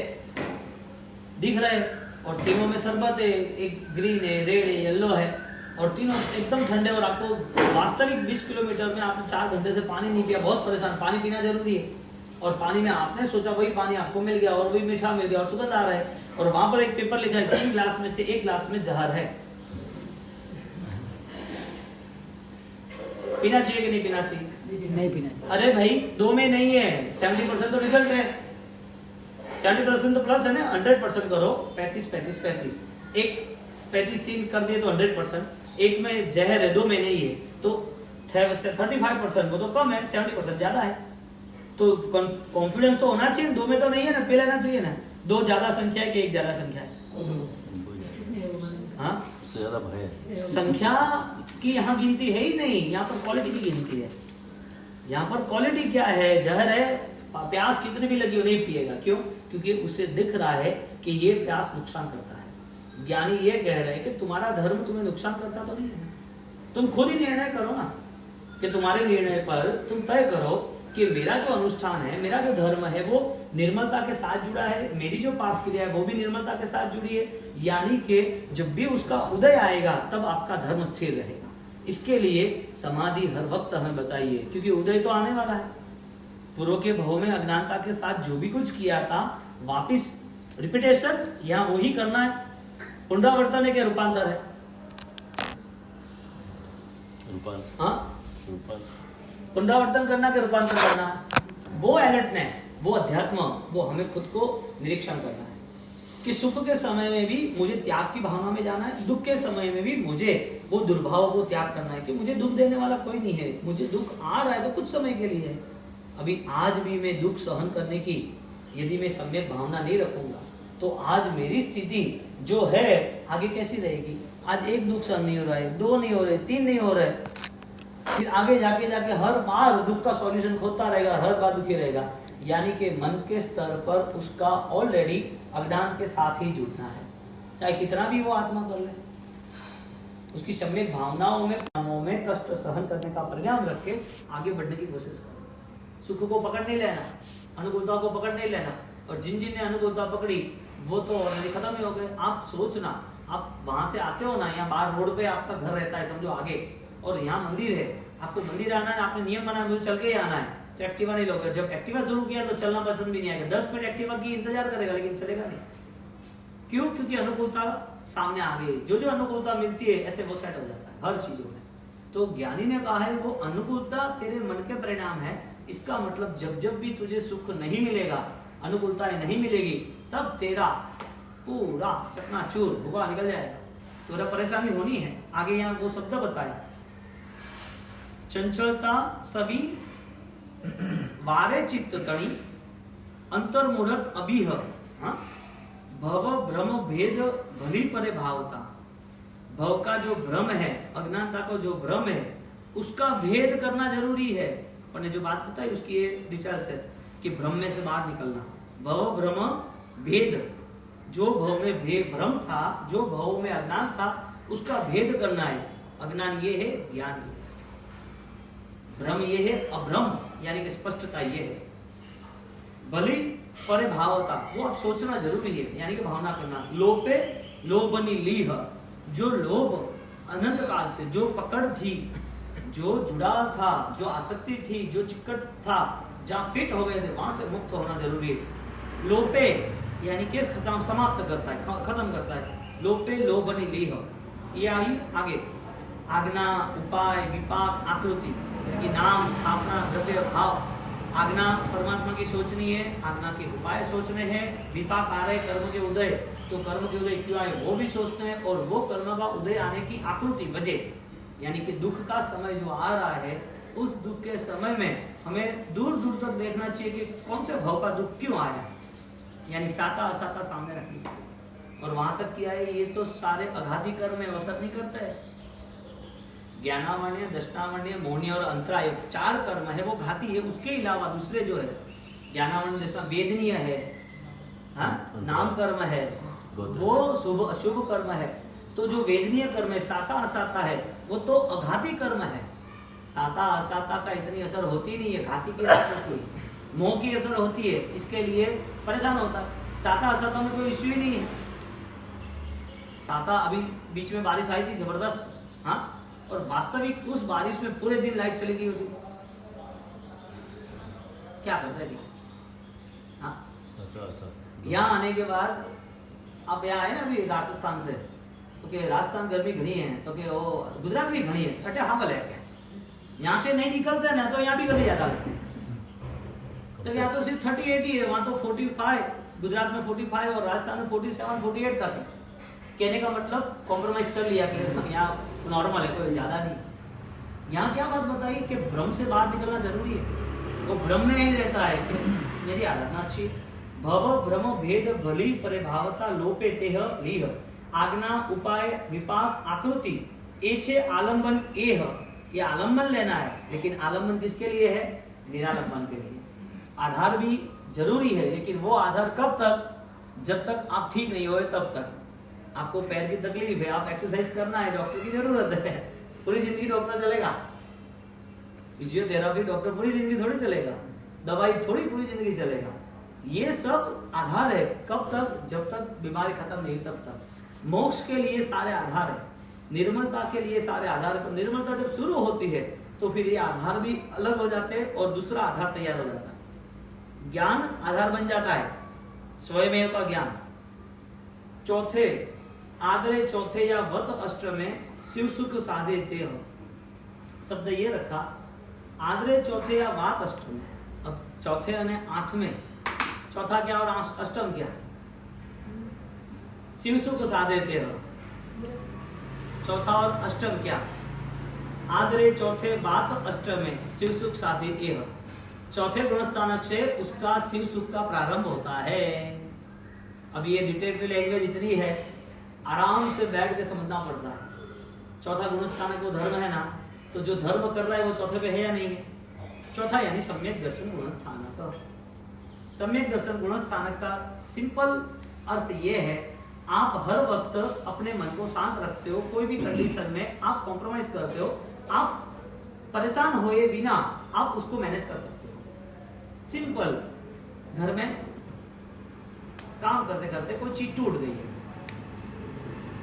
दिख रहे, और तीनों में शरबत है, एक ग्रीन है, रेड है, येलो है, और तीनों एकदम ठंडे, और आपको वास्तविक 20 किलोमीटर में आपने 4 घंटे से पानी नहीं पिया, बहुत परेशान, पानी पीना जरूरी है, और पानी में आपने सोचा वही पानी आपको मिल गया, और वही मीठा मिल गया, और सुगंध आ रहा है, और वहां पर एक पेपर लिखा है 3 ग्लास में से 1 ग्लास में जहर है, पीना चाहिए कि नहीं पीना चाहिए? नहीं पीना चाहिए। अरे भाई 2 में नहीं है, 70% तो रिजल्ट है, 70% तो प्लस है ना, 100% करो, 35 एक 35-3 कर दिए तो 100%, एक में जहर है, 2 में नहीं है, तो 35%, वो तो कम है, 70% ज्यादा है, तो कॉन्फिडेंस तो होना चाहिए, 2 में तो नहीं है ना, पी लेना चाहिए ना। 2 ज्यादा संख्या है कि 1 ज्यादा संख्या है? हाँ, ज्यादा भय है। संख्या की यहाँ गिनती है ही नहीं, यहाँ पर क्वालिटी की गिनती है। यहाँ पर क्वालिटी क्या है? जहर है, प्यास कितनी भी लगी हो नहीं पिएगा, क्यों? क्योंकि उसे दिख रहा है कि ये प्यास नुकसान करता है। ज्ञानी ये कह रहे हैं कि तुम्हारा धर्म तुम्हें नुकसान करता तो नहीं है, तुम खुद ही निर्णय करो ना, कि तुम्हारे निर्णय पर तुम तय करो कि मेरा जो अनुष्ठान है, मेरा जो धर्म है वो निर्मलता के साथ जुड़ा है, मेरी जो पाप क्रिया है वो भी निर्मलता के साथ जुड़ी है, यानी कि जब भी उसका उदय आएगा तब आपका धर्म स्थिर रहेगा। इसके लिए समाधि हर वक्त हमें बताइए, क्योंकि उदय तो आने वाला है। पूर्व के भव में अज्ञानता के साथ जो भी कुछ किया था वापिस रिपीटेशन, यहाँ वही करना है। पुनरावर्तन है क्या रूपांतर है? पुनरावर्तन करना के रूपांतर करना, वो अलर्टनेस, वो अध्यात्म, वो हमें खुद को निरीक्षण करना है कि सुख के समय में भी मुझे त्याग की भावना में जाना है, दुख के समय में भी मुझे वो दुर्भाव को त्याग करना है कि मुझे दुख देने वाला कोई नहीं है, मुझे दुख आ रहा है तो कुछ समय के लिए है। अभी आज भी मैं दुख सहन करने की यदि मैं सम्यक भावना नहीं रखूंगा तो आज मेरी स्थिति जो है आगे कैसी रहेगी? आज 1 दुख सहन नहीं हो रहा है, 2 नहीं हो रहे, 3 नहीं हो रहे, फिर आगे जाके हर बार दुख का सॉल्यूशन खोजता रहेगा, हर बार दुखी रहेगा। यानी कि मन के स्तर पर उसका ऑलरेडी अज्ञान के साथ ही जुड़ना है, चाहे कितना भी वो आत्मा कर ले। उसकी सम्यक भावनाओं में कष्ट सहन करने का परिणाम रख के आगे बढ़ने की कोशिश करो। सुख को पकड़ नहीं लेना, अनुकूलता को पकड़ नहीं लेना, और जिन जिन ने अनुकूलता पकड़ी वो तो ऑलरेडी खत्म ही हो गए। आप सोचना, आप वहां से आते हो ना, यहाँ बाहर रोड पे आपका घर रहता है समझो आगे, और यहाँ मंदिर है, आपको मंदिर आना है, आपने नियम बनाया मुझे चल के ही आना है, तो एक्टिवा नहीं लोगे। जब एक्टिवा शुरू किया तो चलना पसंद भी नहीं आएगा, 10 मिनट एक्टिवा की इंतजार करेगा लेकिन चलेगा नहीं। क्यों? क्योंकि अनुकूलता सामने आ गई। जो जो अनुकूलता मिलती है ऐसे वो सेट हो जाता है हर चीजों में। तो ज्ञानी ने कहा है वो अनुकूलता तेरे मन के परिणाम है। इसका मतलब जब जब भी तुझे सुख नहीं मिलेगा, अनुकूलताएं नहीं मिलेगी, तब तेरा पूरा चकनाचूर भुगा निकल जाएगा, तेरा परेशानी होनी है। आगे यहाँ वो शब्द बताया, चंचलता सभी वारे चित्त तणी अंतर्मुहूर्त अभिह भव भ्रम भेद भली परे भावता। भव का जो भ्रम है, अज्ञानता का जो भ्रम है, उसका भेद करना जरूरी है। पर ने जो बात बताई उसकी ये डिटेल्स है कि भ्रम में से बाहर निकलना। भव भ्रम भेद, जो भव में भ्रम था, जो भव में अज्ञान था, उसका भेद करना है। अज्ञान ये है, ज्ञान ये है। भ्रम ये है, अभ्रम यानी कि स्पष्टता ये है। भली परिभावता, वो आप सोचना जरूरी है, यानी कि भावना करना। लोपे लोभनी लीह, जो लोभ अनंत काल से, जो पकड़ थी, जो जुड़ाव था, जो आसक्ति थी, जो चिकट था, जहाँ फिट हो गए थे, वहां से मुक्त होना जरूरी है। लोपे यानी कि खत्म, समाप्त करता है, खत्म करता है। लोपे लोभनी लीह, ये आई आगे। आज्ञा, उपाय, विपाक, आकृति, यानी नाम, स्थापना, द्रव्य, भाव। आज्ञा परमात्मा की सोचनी है, आज्ञा के उपाय सोचने हैं। विपाक आ रहे कर्म के उदय, तो कर्म के उदय क्यों आए वो भी सोचते हैं, और वो कर्म का उदय आने की आकृति वजह, यानी कि दुख का समय जो आ रहा है, उस दुख के समय में हमें दूर दूर तक देखना चाहिए कि कौन से भाव का दुख क्यों आया, यानी साता असाता सामने रखनी। और वहां तक किया है, ये तो सारे अघाती कर्म में असर नहीं करते हैं। ज्ञानावण्य, दृष्टावण्य, मोहनी और अंतराय 4 कर्म है, वो घाती है। उसके अलावा दूसरे जो है, ज्ञानावण्य जैसा वेदनीय है, हाँ, नाम कर्म है, वो शुभ अशुभ कर्म है। तो जो वेदनीय कर्म है, साता असाता है, वो तो अघाती कर्म है। साता असाता का इतनी असर होती नहीं है, घाती की असर होती है, मोह की असर होती है, इसके लिए परेशान होता है। साता असाता में कोई इश्यू ही नहीं है। साता अभी बीच में बारिश आई थी जबरदस्त, हाँ, और वास्तविक उस बारिश में पूरे दिन लाइट चली गई होती थी, क्या करते थे? हाँ, यहाँ आने के बाद आप यहाँ आए ना अभी राजस्थान से, तो कि राजस्थान गर्मी घनी है, तो कि वो गुजरात भी घनी है, अटे हाँ बोले क्या, यहाँ से नहीं निकलते ना तो यहाँ भी गर्मी ज्यादा लगती है। तो यहाँ तो सिर्फ 38 ही है, वहां तो 45, गुजरात में 45 और राजस्थान में 47, 48 तक है। कहने का मतलब कॉम्प्रोमाइज कर लिया कि यहाँ नॉर्मल है, कोई ज्यादा नहीं। यहाँ क्या बात बताई कि भ्रम से बाहर निकलना जरूरी है। वो भ्रम में नहीं रहता है कि मेरी आदत ना अच्छी। भव भ्रम भेद भली परिभावता लोपे तेह लीह। आज्ञा, उपाय, विपाक, आकृति, एछे आलम्बन एह। ये आलम्बन लेना है, लेकिन आलम्बन किसके लिए है? निरालंबन के लिए। आधार भी जरूरी है, लेकिन वो आधार कब तक? जब तक आप ठीक नहीं हुए तब तक। आपको पैर की तकलीफ है, आप एक्सरसाइज करना है, डॉक्टर की जरूरत है। पूरी जिंदगी डॉक्टर चलेगा? फिजियोथेरापी डॉक्टर पूरी जिंदगी थोड़ी चलेगा, दवाई थोड़ी पूरी जिंदगी चलेगा। ये सब आधार है, कब तक? जब तक बीमारी खत्म नहीं तब तक। मोक्ष के लिए सारे आधार है, निर्मलता के लिए सारे आधार पर। निर्मलता जब शुरू होती है तो फिर ये आधार भी अलग हो जाते हैं और दूसरा आधार तैयार हो जाता है। ज्ञान आधार बन जाता है, स्वयमेव का ज्ञान। चौथे आदरे चौथे या वत अष्ट में शिव सुख साधे ते हो, शब्द ये रखा। आदरे चौथे या वात अष्ट में, अब चौथे यानी 8 में, चौथा क्या और अष्टम क्या? शिव सुख साधे ते हो। चौथा और अष्टम क्या? आदरे चौथे वात अष्ट में शिव सुख साधे एह। चौथे गुण स्थानक से उसका शिव सुख का प्रारंभ होता है। अब ये डिटेक्टिव लैंग्वेज इतनी है, आराम से बैठ के समझना पड़ता है। चौथा गुण स्थानक वो धर्म है ना, तो जो धर्म कर रहा है वो चौथे पे है या नहीं है? चौथा यानी सम्यक दर्शन गुण स्थानक। सम्यक दर्शन गुण स्थानक का सिंपल अर्थ ये है आप हर वक्त अपने मन को शांत रखते हो, कोई भी कंडीशन में आप कॉम्प्रोमाइज करते हो, आप परेशान हुए बिना आप उसको मैनेज कर सकते हो। सिंपल, घर में काम करते करते कोई चीज टूट गई है,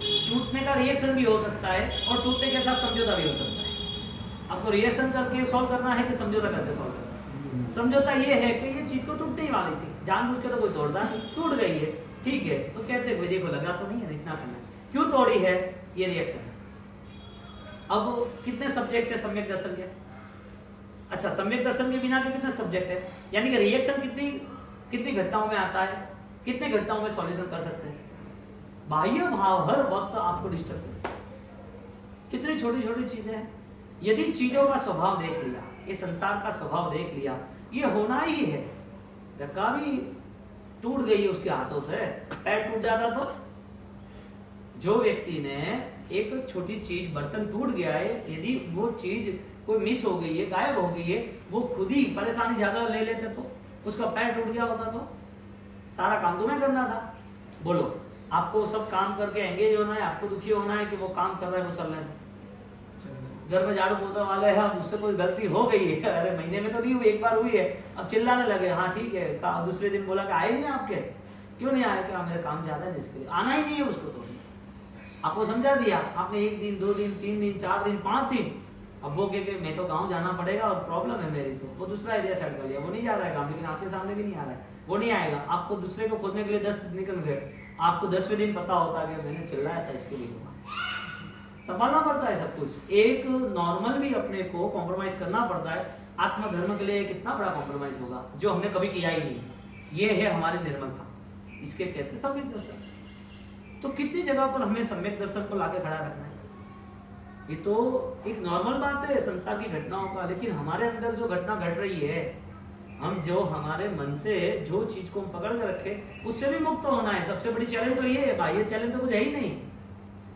टूटने का रिएक्शन भी हो सकता है और टूटने के साथ समझौता भी हो सकता है। आपको रिएक्शन करके सॉल्व करना है कि समझौता करके सॉल्व करना है? समझौता ये है कि ये चीज को टूटने ही वाली थी, जानबूझ के तो कोई तोड़ता नहीं, टूट गई है, ठीक है, तो कहते भाई देखो लगा तो नहीं है, इतना करना है, क्यों तोड़ी है, ये रिएक्शन है। अब कितने सब्जेक्ट है सम्यक दर्शन के? अच्छा, सम्यक दर्शन के बिना के कितने सब्जेक्ट है? यानी कि रिएक्शन कितनी घटनाओं में आता है, कितने घटनाओं में सॉल्यूशन कर सकते हैं। बाह्य भाव हर वक्त आपको डिस्टर्ब करते हैं। कितनी छोटी छोटी चीजें हैं, यदि चीजों का स्वभाव देख लिया, ये संसार का स्वभाव देख लिया, ये होना ही है। कभी टूट गई उसके हाथों से, पैर टूट जाता तो? जो व्यक्ति ने एक छोटी चीज, बर्तन टूट गया है, यदि वो चीज कोई मिस हो गई है, गायब हो गई है, वो खुद ही परेशानी ज्यादा ले लेते तो उसका पैर टूट गया होता तो सारा काम तुम्हें करना था। बोलो, आपको सब काम करके एंगेज होना है, आपको दुखी होना है कि वो काम कर रहा है, वो चल रहा है। घर में झाड़ू पोछा वाले हैं, उससे कोई गलती हो गई है, अरे महीने में तो नहीं हुई, एक बार हुई है, अब चिल्लाने लगे, हाँ ठीक है, दूसरे दिन बोला कि आए नहीं आपके, क्यों नहीं आए? क्या मेरा काम ज्यादा है जिसके आना ही नहीं है उसको। तो आपको समझा दिया आपने, 1 दिन 2 दिन 3 दिन 4 दिन 5 दिन, अब वो कहे मैं तो गाँव जाना पड़ेगा और प्रॉब्लम है मेरी, तो वो दूसरा एरिया सेट कर लिया, वो नहीं जा रहा है गाँव, लेकिन आपके सामने भी नहीं आ रहा है, वो नहीं आएगा। आपको दूसरे को खोदने के लिए 10 दिन निकल गए, आपको 10वें दिन पता होता कि मैंने चिल्लाया था इसके लिए हुआ। संभालना पड़ता है सब कुछ, एक नॉर्मल भी अपने को कॉम्प्रोमाइज करना पड़ता है। आत्मधर्म के लिए कितना बड़ा कॉम्प्रोमाइज होगा जो हमने कभी किया ही नहीं। ये है हमारी निर्मलता, इसके कहते हैं सम्यक दर्शन। तो कितनी जगह पर हमें सम्यक दर्शन को लाके खड़ा रखना है। ये तो एक नॉर्मल बात है संसार की घटनाओं का, लेकिन हमारे अंदर जो घटना घट रही है, हम जो हमारे मन से जो चीज को हम पकड़ के रखे, उससे भी मुक्त होना है। सबसे बड़ी चैलेंज तो ये है, बाह्य चैलेंज तो कुछ है ही नहीं।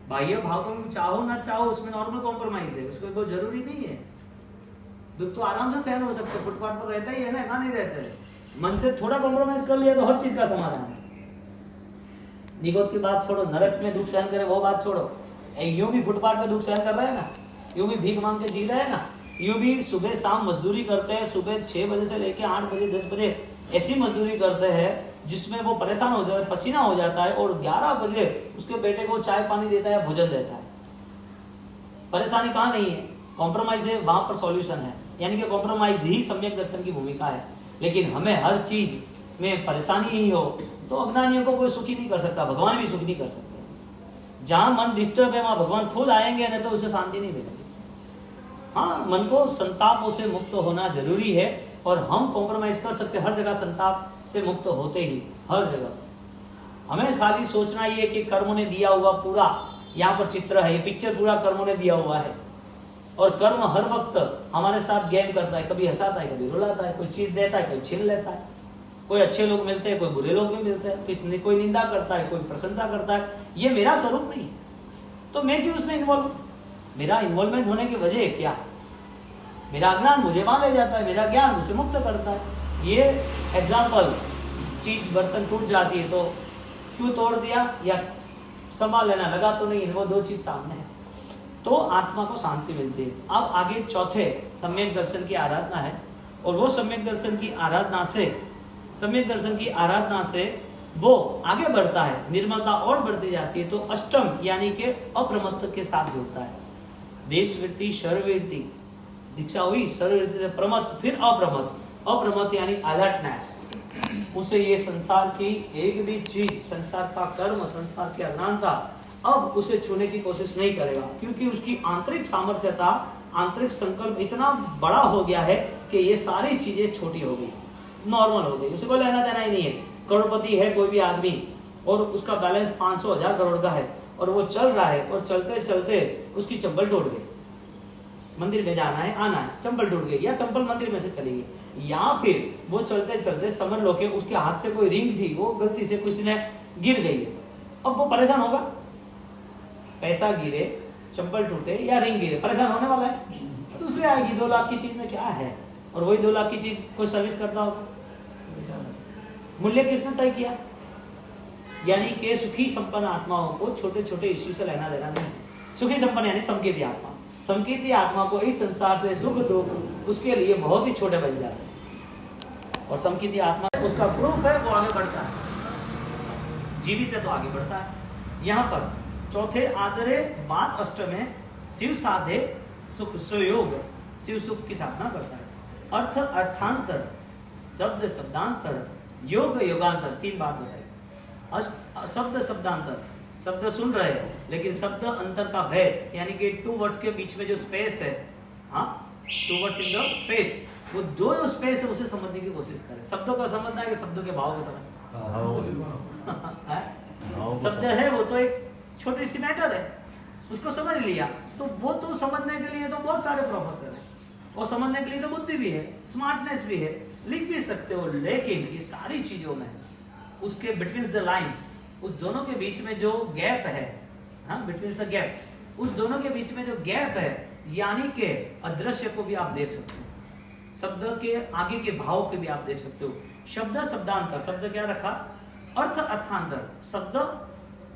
बाह्य भाव तुम चाहो ना चाहो, उसमें नॉर्मल कॉम्प्रोमाइज है, उसको कोई जरूरी नहीं है। दुख तो आराम से सहन हो सकता है, फुटपाथ पर रहता ही है ना नहीं रहता है। मन से थोड़ा कॉम्प्रोमाइज कर लिया तो हर चीज का समाधान है। निगोद की बात छोड़ो, नरक में दुख सहन करे वो बात छोड़ो, यूं भी फुटपाथ पे दुख सहन कर रहे हैं ना, यूं भी भीख मांग के जी रहे हैं ना, यूं भी सुबह शाम मजदूरी करते हैं, सुबह 6 बजे से लेके 8 बजे 10 बजे ऐसी मजदूरी करते हैं जिसमें वो परेशान हो जाता है, पसीना हो जाता है, और 11 बजे उसके बेटे को चाय पानी देता है, भोजन देता है। परेशानी कहाँ नहीं है, कॉम्प्रोमाइज है, वहां पर सॉल्यूशन है। यानी कि कॉम्प्रोमाइज ही सम्यक दर्शन की भूमिका है। लेकिन हमें हर चीज में परेशानी ही हो तो अज्ञानियों को कोई सुखी नहीं कर सकता, भगवान भी सुखी नहीं कर सकते। जहां मन डिस्टर्ब है वहां भगवान खुद आएंगे, नहीं तो उसे शांति नहीं मिलेगी। हाँ, मन को संतापों से मुक्त होना जरूरी है, और हम कॉम्प्रोमाइज कर सकते हर जगह, संताप से मुक्त होते ही हर जगह। हमें खाली सोचना ही है कि कर्मों ने दिया हुआ पूरा, यहाँ पर चित्र है, ये पिक्चर पूरा कर्मों ने दिया हुआ है, और कर्म हर वक्त हमारे साथ गेम करता है, कभी हंसाता है, कभी रुलाता है, कोई चीज देता है, कोई छीन लेता है। कोई अच्छे लोग मिलते हैं, कोई बुरे लोग भी मिलते हैं, कोई निंदा करता है, कोई प्रशंसा करता है। ये मेरा स्वरूप नहीं, तो मैं क्यों उसमें इन्वॉल्व? मेरा इन्वॉल्वमेंट होने की वजह क्या? मेरा अज्ञान मुझे वहां ले जाता है, मेरा ज्ञान मुझे मुक्त करता है। ये एग्जाम्पल, चीज बर्तन टूट जाती है तो क्यों तोड़ दिया, या संभाल लेना, लगा तो नहीं है, वो 2 चीज सामने है, तो आत्मा को शांति मिलती है। अब आगे चौथे सम्यक दर्शन की आराधना है, और वो सम्यक दर्शन की आराधना से वो आगे बढ़ता है, निर्मलता और बढ़ती जाती है। तो अष्टम यानी कि अप्रमत्त के साथ जुड़ता है। देश वृत्ति, शर्ववृत्ति, दीक्षा हुई, सर्ववृत्ति से प्रमत्त, फिर अप्रमत्त। अप्रमत्त यानी अलर्टनेस, उसे ये संसार की एक भी चीज, संसार का कर्म, संसार की अज्ञानता अब उसे छूने की कोशिश नहीं करेगा, क्योंकि उसकी आंतरिक सामर्थ्यता, आंतरिक संकल्प इतना बड़ा हो गया है कि ये सारी चीजें छोटी हो गई, नॉर्मल हो गई, उसे कोई लेना देना ही नहीं है। करोड़पति है कोई भी आदमी, और उसका बैलेंस 500,000 करोड़ का है, और वो चल रहा है, और चलते चलते उसकी चप्पल टूट गई, मंदिर में जाना है, आना है, चप्पल टूट गई, या चप्पल मंदिर में से चली गई, या फिर वो चलते चलते समझ लो कि उसके हाथ से कोई रिंग थी, वो गलती से किसी ने गिर गई है। अब वो परेशान होगा, पैसा गिरे, चप्पल टूटे या रिंग गिरे, परेशान होने वाला है। दूसरे आएगी 2 लाख की चीज में क्या है, और वही 2 लाख की चीज कोई सर्विस करता होगा। मूल्य किसने तय किया? यानी कि सुखी संपन्न आत्माओं को छोटे छोटे इश्यू से लेना देना नहीं। सुखी संपन्न यानी संकेती आत्मा, संकेती आत्मा को इस संसार से सुख दुख उसके लिए बहुत ही छोटे बन जाते हैं। और संकेती आत्मा उसका प्रूफ है, वो आगे बढ़ता है, जीवित है तो आगे बढ़ता है। यहाँ पर चौथे आदरे बात अष्टमे शिव साधे सुख सुयोग, शिव सुख की साधना करता है। अर्थ अर्थांतर, शब्द शब्दांतर, योग योगांतर, 3 बात बताई। शब्द शब्दांतर, शब्द सुन रहे हैं लेकिन शब्द अंतर का भेद, यानी कि 2 वर्ड्स के बीच में जो स्पेस है, हाँ 2 वर्ड्स इन द स्पेस, वो 2 स्पेस है उसे समझने की कोशिश करें। शब्दों का समझना है कि शब्दों के भाव को समझना। शब्द है वो तो एक छोटी सी मैटर है, उसको समझ लिया तो वो तो समझने के लिए तो बहुत सारे प्रोफेसर हैं, और समझने के लिए तो बुद्धि भी है, स्मार्टनेस भी है, लिख भी सकते हो। लेकिन ये सारी चीजों में उसके बिटवीन द लाइंस, उस दोनों के बीच में जो गैप है, हाँ बिटवीन द गैप, उस दोनों के बीच में जो गैप है, यानी कि अदृश्य को भी आप देख सकते हो, शब्द के आगे के भाव के भी आप देख सकते हो। शब्द शब्दांतर, शब्द क्या रखा, अर्थ अर्थांतर, शब्द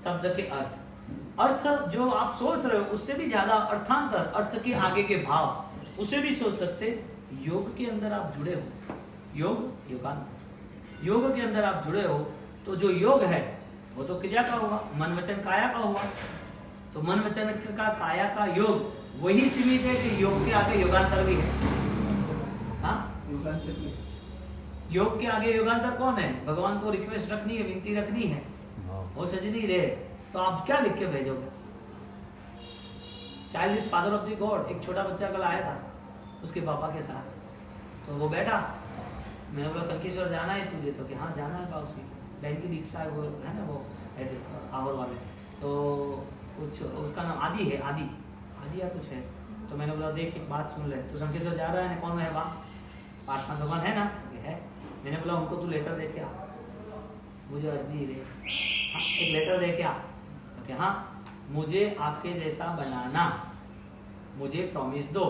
शब्द के अर्थ, अर्थ जो आप सोच रहे हो उससे भी ज्यादा अर्थांतर, अर्थ के आगे के भाव, उसे भी सोच सकते। योग के अंदर आप जुड़े हो, योग योगांतर, योग के अंदर आप जुड़े हो तो जो योग है वो तो क्रिया का हुआ, मन वचन काया का हुआ। तो मन वचन का काया का योग वही सीमित है कि योग के आगे योगांतर भी है। हाँ योग के आगे योगांतर कौन है? भगवान को रिक्वेस्ट रखनी है, विनती रखनी है, वो सजनी रे, तो आप क्या लिख के भेजोगे? Child is father of the God. एक छोटा बच्चा कल आया था उसके पापा के साथ, तो वो बैठा, मैंने बोला संकेश्वर जाना है तुझे? तो कि हाँ जाना है बाउसी, बहन की दीक्षा है, वो है ना वो आहोर वाले, तो कुछ उसका नाम आदि है, आदि या कुछ है। तो मैंने बोला देख एक बात सुन ले, तो संकेश्वर जा रहा है, कौन है वहाँ? पार्षद भगवान है ना? तो है। मैंने बोला उनको तू लेटर दे के आ, मुझे अर्जी रे, हाँ एक लेटर दे के आ। तो क्या हाँ मुझे आपके जैसा बनाना, मुझे प्रॉमिस दो,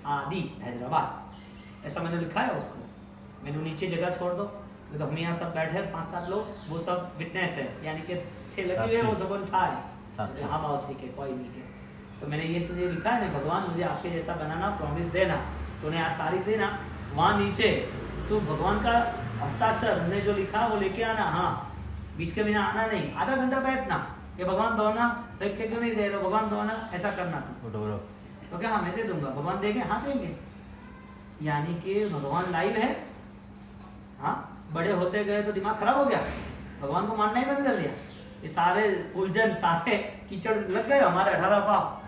आदि हैदराबाद, ऐसा मैंने लिखा है उसको। मैंने नीचे जगह छोड़ दो, तो हम यहाँ सब बैठे 5-7 लोग, वो सब विटनेस है, यानी कि थे लगे हुए, वो सब उठा है, हाँ बाबा उसी के कोई नहीं के। तो मैंने ये तुझे लिखा है ना, भगवान मुझे आपके जैसा बनाना, प्रॉमिस देना, तूने आज तारीख देना, वहाँ नीचे तू भगवान का हस्ताक्षर हमने जो लिखा वो लेके आना, हाँ बीच के बिना आना नहीं, आधा घंटा बैठना, ये भगवान दोना देख के क्यों नहीं दे रहे, भगवान दोना ऐसा करना था। तो क्या हाँ मैं दे दूंगा, भगवान देंगे, हाँ देंगे, यानी कि भगवान लाइव है। हाँ बड़े होते गए तो दिमाग खराब हो गया, भगवान को मानना ही बंद कर लिया, ये सारे उलझन सारे कीचड़ लग गए हमारे 18 पाप,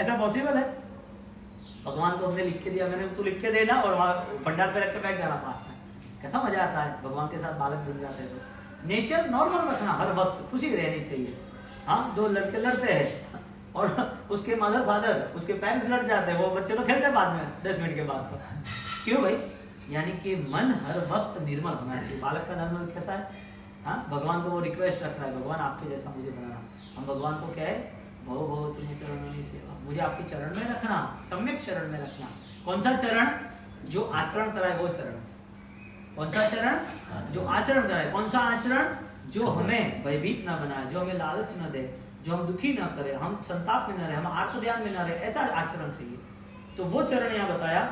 ऐसा पॉसिबल है? भगवान को हमने लिख के दिया, मैंने तू लिख के देना और वहाँ भंडार पे रख के बैठ जाना पास में, कैसा मजा आता है, भगवान के साथ बालक बन जाते हैं। तो नेचर नॉर्मल रखना, हर वक्त खुशी रहनी चाहिए। हाँ 2 लड़के लड़ते हैं और उसके मदर फादर, उसके पेरेंट्स लड़ जाते हैं, वो बच्चे तो खेलते हैं बाद में 10 मिनट के बाद। तो क्यों भाई? यानी कि मन हर वक्त निर्मल होना चाहिए। बालक का धर्म कैसा है? हाँ भगवान को वो रिक्वेस्ट रख रहा है, भगवान आपके जैसा मुझे बनाना। हम भगवान को क्या है, भव भव तुम्हें चरणों में सेवा, मुझे आपके चरण में रखना, सम्यक चरण में रखना। कौन सा चरण? जो आचरण कराए वो चरण। कौन सा चरण? जो आचरण कराए। कौन सा आचरण? जो हमें भयभीत ना बनाए, जो हमें लालच न दे, जो हम दुखी ना करे, हम संताप में न रहे, हम आत्म ध्यान में न रहे, ऐसा आचरण चाहिए। तो वो चरण यहाँ बताया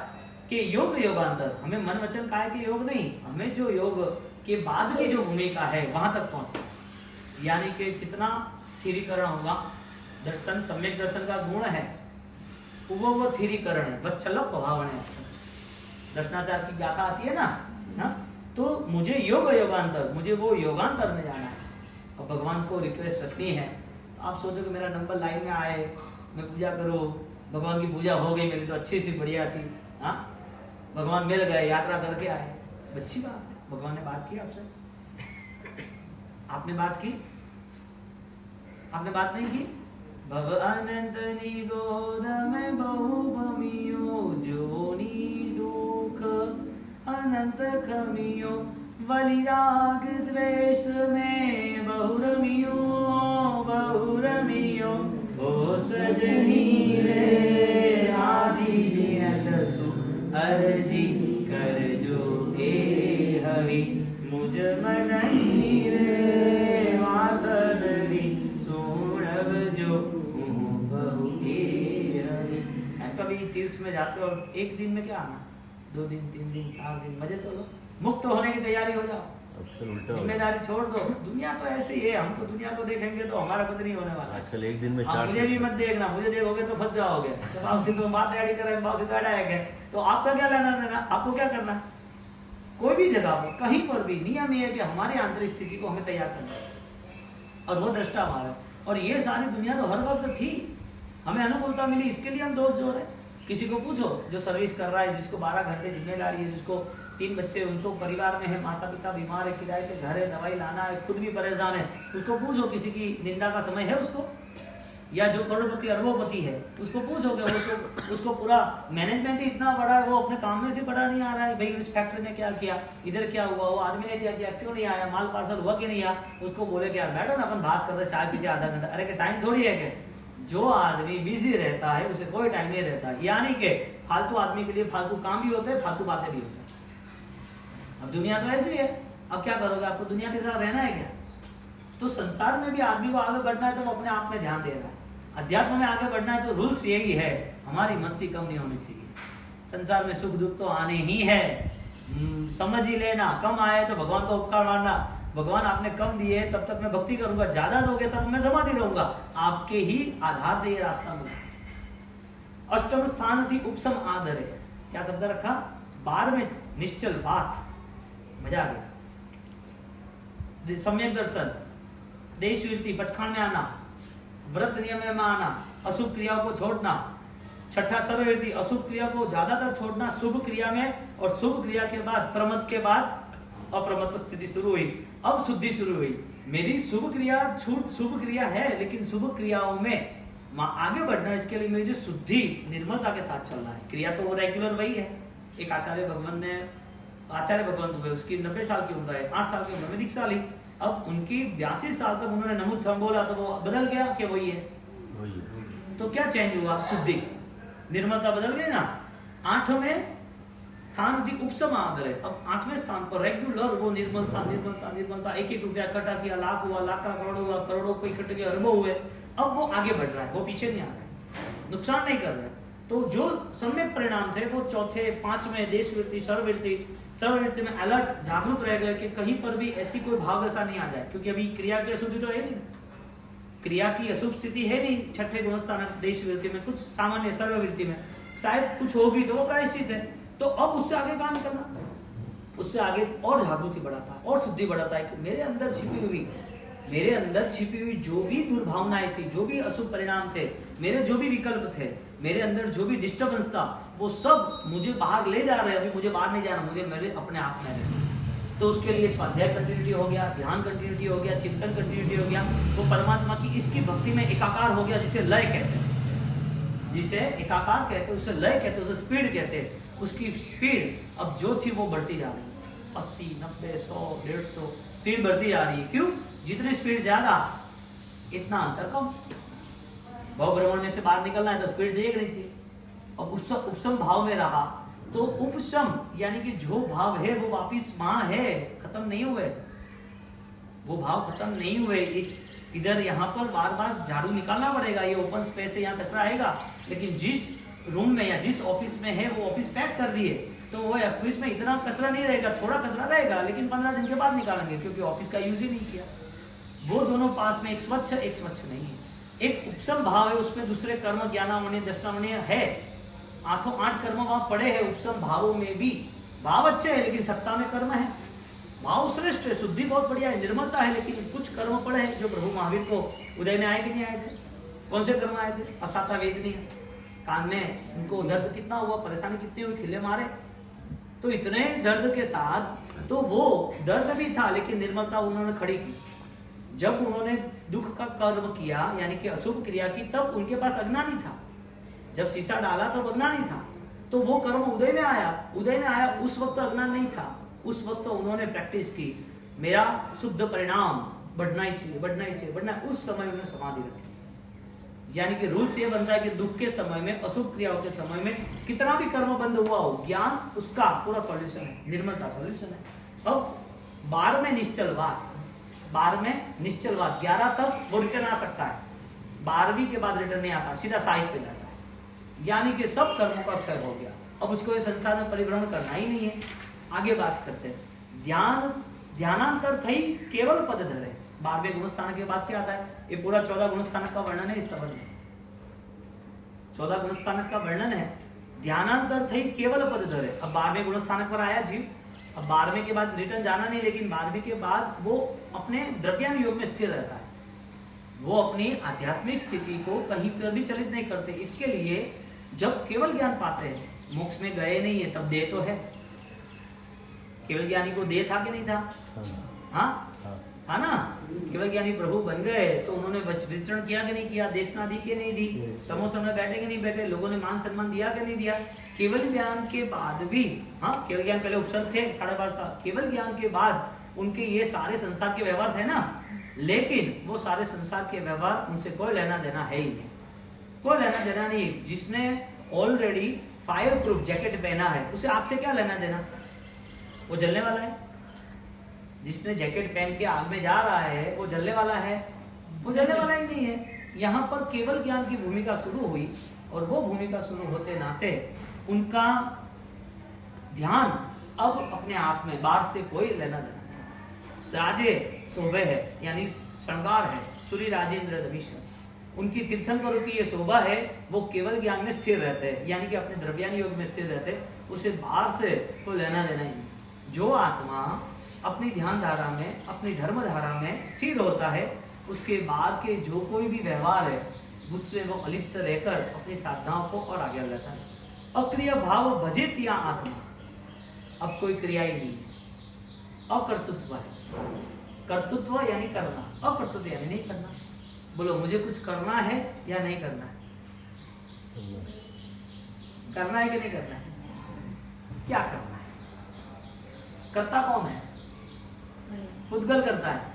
कि योग योगांतर, हमें मन वचन काया के योग नहीं, हमें जो योग के बाद की जो भूमिका है वहां तक पहुंचना, यानी कि कितना स्थिरीकरण होगा। दर्शन, सम्यक दर्शन का गुण है वो स्थिरीकरण है, वत्सलप भावना है। दर्शनाचार की गाथा आती है ना, तो मुझे योग योगांतर, मुझे वो योगांतर में जाना है और भगवान को रिक्वेस्ट रखनी है। तो आप सोचो कि मेरा नंबर लाइन में आए, मैं पूजा करूँ, भगवान की पूजा हो गई मेरी तो अच्छी सी बढ़िया सी, हाँ भगवान मिल गए, यात्रा करके आए, अच्छी बात है। भगवान ने बात की आपसे? आपने बात की? आपने बात नहीं की? भव अनंतनी गोद में बहु भमियो, जोनी दुख अनंत खमियो, बलिराग द्वेष में बहुरमियो, बहुरमियो, ओ सजनी रे आदि जिनत सु अर्जी कर जो ए हरि, मुझ मनई रे तीर्थ में जाते हो और एक दिन में क्या आना, 2 दिन 3 दिन 4 दिन मजे तो लो, मुक्त होने की तैयारी हो जाओ, आजकल उल्टा हो गया। जिम्मेदारी छोड़ दो। दुनिया तो ऐसी है, हम तो दुनिया को देखेंगे तो हमारा कुछ नहीं होने वाला। आजकल एक दिन में आप 4 मुझे भी मत देखना, मुझे देखोगे तो फंस जाओगे। तो बाबू तो बात ऐड करें, बाबू तो ऐड है, तो आपका क्या लेना देना, आपको क्या करना। कोई भी जगह पर कहीं पर भी नियम ये है कि हमारी आंतरिक स्थिति को हमें तैयार करना है और वो दृष्टा हमारा। और ये सारी दुनिया तो हर वक्त थी, हमें अनुकूलता मिली, इसके लिए हम दोष जोड़ रहे। किसी को पूछो जो सर्विस कर रहा है, जिसको 12 घंटे जिम्मेदारी है, जिसको 3 बच्चे, उनको परिवार में है, माता पिता बीमार है, किराए के घर है, दवाई लाना है, खुद भी परेशान है, उसको पूछो किसी की निंदा का समय है उसको। या जो करोड़पति अरबोपति है उसको पूछोगे, उसको पूरा मैनेजमेंट ही इतना बड़ा है, वो अपने काम में से बड़ा नहीं आ रहा है। भाई इस फैक्ट्री ने क्या किया, इधर क्या हुआ, वो आदमी ने क्या किया, क्यों नहीं आया, माल पार्सल हुआ कि नहीं आया। उसको बोले कि यार बैठो ना अपन बात करते, चाय पीते आधा घंटा। अरे के टाइम थोड़ी है कि जो आदमी बिजी रहता है उसे कोई टाइम नहीं रहता। यानी कि फालतू आदमी के लिए फालतू काम भी होते हैं, फालतू बातें भी होती हैं। अब दुनिया तो ऐसी है, अब क्या करोगे, आपको दुनिया के साथ रहना है क्या। तो संसार में भी आदमी को आगे बढ़ना है तो वो अपने आप में ध्यान दे रहा है। अध्यात्म में आगे बढ़ना है तो रूल्स यही है, हमारी मस्ती कम नहीं होनी चाहिए। संसार में सुख दुख तो आने ही है, समझ ही लेना। कम आए तो भगवान का उपकार मानना, भगवान आपने कम दिए तब तक मैं भक्ति करूंगा, ज्यादा दोगे तब मैं समाधि रहूंगा। आपके ही आधार से ये रास्ता मिला। अष्टम स्थान थी उपसम आदर है, क्या शब्द रखा, 12वें निश्चल बात, मजा आ गया। सम्यक दर्शन, देश विरति, पचखान में आना, व्रत नियम में आना, अशुभ क्रियाओं को छोड़ना। छठा सर्ववृत्ति, अशुभ क्रिया को ज्यादातर छोड़ना शुभ क्रिया में, और शुभ क्रिया के बाद प्रमद के बाद अप्रमत्त स्थिति शुरू हुई, अब शुद्धि शुरू हुई। मेरी शुभ क्रिया छूट, शुभ क्रिया है लेकिन शुभ क्रियाओं में आगे बढ़ना, इसके लिए मुझे शुद्धि निर्मलता के साथ चलना है। क्रिया तो वो रेगुलर वही है। एक आचार्य भगवंत हुए, उसकी 90 साल की उम्र है, 8 साल की उम्र में दीक्षा ली। अब उनकी 82 साल तक उन्होंने नमोथम बोला तो वो बदल गया कि वही है, तो क्या चेंज हुआ, शुद्धि निर्मलता बदल गई ना। 8वें स्थान थी उपसम आदर है, अब 8वें स्थान पर रेगुलर वो निर्मलता निर्मलता निर्मलता। 1-1 रुपया इकट्ठा किया, लाख हुआ, लाख का करोड़ हुआ, करोड़ों को इकट्ठे किया, अरबों हुए। अब वो आगे बढ़ रहा है, वो पीछे नहीं आ रहा है, नुकसान नहीं कर रहा है। तो जो सम्यक परिणाम थे वो 4थे 5वें देश वृत्ति सर्ववृत्ति में अलर्ट जागरूक रह गए कि कहीं पर भी ऐसी कोई भाव ऐसा नहीं आ जाए, क्योंकि अभी क्रिया की अशुद्धि तो है नहीं, क्रिया की अशुभ स्थिति है नहीं। 6ठे गुणस्थान देश वृत्ति में, कुछ सामान्य सर्ववृत्ति में शायद कुछ होगी तो वो प्रायश्चित है। तो अब उससे आगे काम करना, उससे आगे और जागृति बढ़ाता, और शुद्धि बढ़ाता है कि मेरे अंदर छिपी हुई जो भी दुर्भावनाएं थी, जो भी अशुभ परिणाम थे, मेरे जो भी विकल्प थे, मेरे अंदर जो भी डिस्टर्बेंस था, वो सब मुझे बाहर ले जा रहे हैं। अभी मुझे बाहर नहीं जाना, मुझे मेरे अपने आप में रहना। तो उसके लिए स्वाध्याय कंटिन्यूटी हो गया, ध्यान कंटिन्यूटी हो गया, चिंतन कंटिन्यूटी हो गया, वो परमात्मा की इसकी भक्ति में एकाकार हो गया, जिसे लय कहते हैं, जिसे एकाकार कहते हैं, उसे लय कहते हैं, उसे स्पीड कहते हैं। उसकी स्पीड अब जो थी वो बढ़ती जा रही है, 80, 90, 100, 150 स्पीड बढ़ती जा रही है। क्यों, जितनी स्पीड ज्यादा इतना अंतर कम। भाव भ्रमण में से बाहर निकलना है तो स्पीड चाहिए कि नहीं चाहिए। अब उपसम भाव में रहा तो उपशम यानी कि जो भाव है वो वापिस वहां है, खत्म नहीं हुए, वो भाव खत्म नहीं हुए। इधर यहाँ पर बार बार झाड़ू निकालना पड़ेगा, ये ओपन स्पेस है, यहाँ कचरा आएगा, लेकिन जिस रूम में या जिस ऑफिस में है वो ऑफिस पैक कर दिए तो वो ऑफिस में इतना कचरा नहीं रहेगा, थोड़ा कचरा रहेगा, लेकिन 15 दिन के बाद निकालेंगे क्योंकि ऑफिस का यूज ही नहीं किया। वो दोनों पास में एक स्वच्छ नहीं है। एक उपसम भाव है, उसमें दूसरे कर्म ज्ञानामणि दशनामणि है, आंखों 8 कर्म वहां पड़े हैं। उपसम भावों में भी भाव अच्छे है लेकिन सत्ता में कर्म है। भाव श्रेष्ठ है, शुद्धि बहुत बढ़िया है, निर्मलता है, लेकिन कुछ कर्म पड़े हैं जो प्रभु महावीर को उदय में आए कि नहीं आए थे। कौन से कर्म आए थे? असाता वेदनी, कान में उनको दर्द कितना हुआ, परेशानी कितनी हुई, खिले मारे, तो इतने दर्द के साथ तो वो दर्द भी था लेकिन निर्मलता उन्होंने खड़ी की। जब उन्होंने दुख का कर्म किया यानी कि अशुभ क्रिया की, तब उनके पास अज्ञानी था। जब शीशा डाला तब अज्ञानी था, तो वो कर्म उदय में आया, उस वक्त अज्ञान नहीं था। उस वक्त उन्होंने प्रैक्टिस की, मेरा शुद्ध परिणाम बढ़ना ही चाहिए। उस समय में समाधि रखी। यानी कि रूल्स ये बनता है कि दुख के समय में, अशुभ क्रियाओं के समय में कितना भी कर्म बंद हुआ हो, ज्ञान उसका पूरा सॉल्यूशन है, निर्मलता सॉल्यूशन है। अब 12 में निश्चलवाद 11 तक वो रिटर्न आ सकता है, 12वीं के बाद रिटर्न नहीं आता, सीधा साहित्य पे जाता है। यानी कि सब कर्मों का क्षय हो गया। अब उसको इस संसार में परिभ्रमण करना ही नहीं है। आगे बात करते हैं। ध्यानांतर थई केवल पद धरे। 12वें गुणस्थान के बाद क्या आता है? ये पूरा 14 गुणस्थानक का वर्णन है इस स्तवन में। 14 गुणस्थानक का वर्णन है। ध्यानांतर थई केवल पद धरे। अब 12वें गुणस्थानक पर आया जीव। अब 12वें के बाद रिटर्न जाना नहीं, लेकिन 12वें के बाद वो अपने द्रव्यान योग में स्थिर रहता है। वो अपनी आध्यात्मिक स्थिति को कहीं पर भी चलित नहीं करते। इसके लिए जब केवल ज्ञान पाते हैं, मोक्ष में गए नहीं है, तब देह तो है। केवल ज्ञानी को देह था कि नहीं था? हाँ था ना। केवल ज्ञानी प्रभु बन गए तो उन्होंने विचरण किया कि नहीं किया? देशना दी कि नहीं दी? समोसा में बैठे कि नहीं बैठे? लोगों ने मान सम्मान दिया कि नहीं दिया? केवल ज्ञान के बाद भी, हाँ केवल ज्ञान पहले उपसर्ग थे 12.5 साल, केवल ज्ञान के बाद उनके ये सारे संसार के व्यवहार थे ना, लेकिन वो सारे संसार के व्यवहार उनसे कोई लेना देना है ही नहीं, कोई लेना देना नहीं। जिसने ऑलरेडी फायर प्रूफ जैकेट पहना है उसे आग से क्या लेना देना? वो जलने वाला है। जिसने जैकेट पहन के आग में जा रहा है वो जलने वाला है, वो जलने वाला ही नहीं है। यहाँ पर केवल ज्ञान की भूमिका शुरू हुई और वो भूमिका शुरू होते नाते उनका ध्यान अब अपने आप में बाहर से कोई लेना देना नहीं। राजे शोभे है यानी श्रृंगार है, सूर्य राजेंद्र दमीश्वर, उनकी तीर्थंकरों की ये शोभा है। वो केवल ज्ञान में स्थिर रहते हैं, यानी कि अपने द्रव्यान योग में स्थिर रहते हैं, उसे बाहर से कोई लेना देना ही नहीं। जो आत्मा अपनी ध्यान धारा में, अपनी धर्म धारा में स्थिर होता है, उसके बाद के जो कोई भी व्यवहार है उससे वो अलिप्त रहकर अपनी साधनाओं को और आगे लेता है। अक्रिय भाव भजित या आत्मा, अब कोई क्रिया ही नहीं, अकर्तृत्व है। कर्तृत्व यानी करना, अकर्तृत्व यानी नहीं करना। बोलो मुझे कुछ करना है या नहीं करना है? करना है कि नहीं करना है? क्या करना है? करता कौन है? उद्गल करता है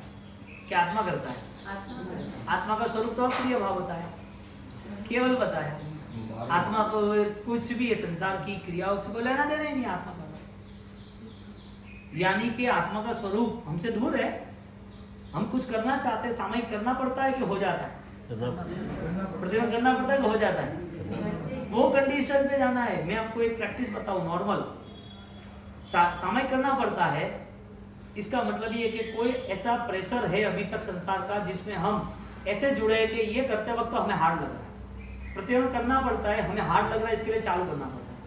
क्या आत्मा करता है? आत्मा का स्वरूप तो अक्रिय भाव होता है, केवल बताया। आत्मा को कुछ भी संसार की क्रियाओं से लेना देना ही नहीं आत्मा का, यानी कि आत्मा का स्वरूप हमसे दूर है। हम कुछ करना चाहते हैं, सामयिक करना पड़ता है कि हो जाता है? प्रतिबंध करना पड़ता है कि हो जाता है? वो कंडीशन पे जाना है। मैं आपको एक प्रैक्टिस बताऊं, नॉर्मल सामयिक करना पड़ता है। इसका मतलब ये कि कोई ऐसा प्रेशर है अभी तक संसार का जिसमें हम ऐसे जुड़े हैं कि ये करते वक्त तो हमें हार्ड लग रहा है, प्रतिबंध करना पड़ता है, हमें हार्ड लग रहा है, इसके लिए चालू करना पड़ता है।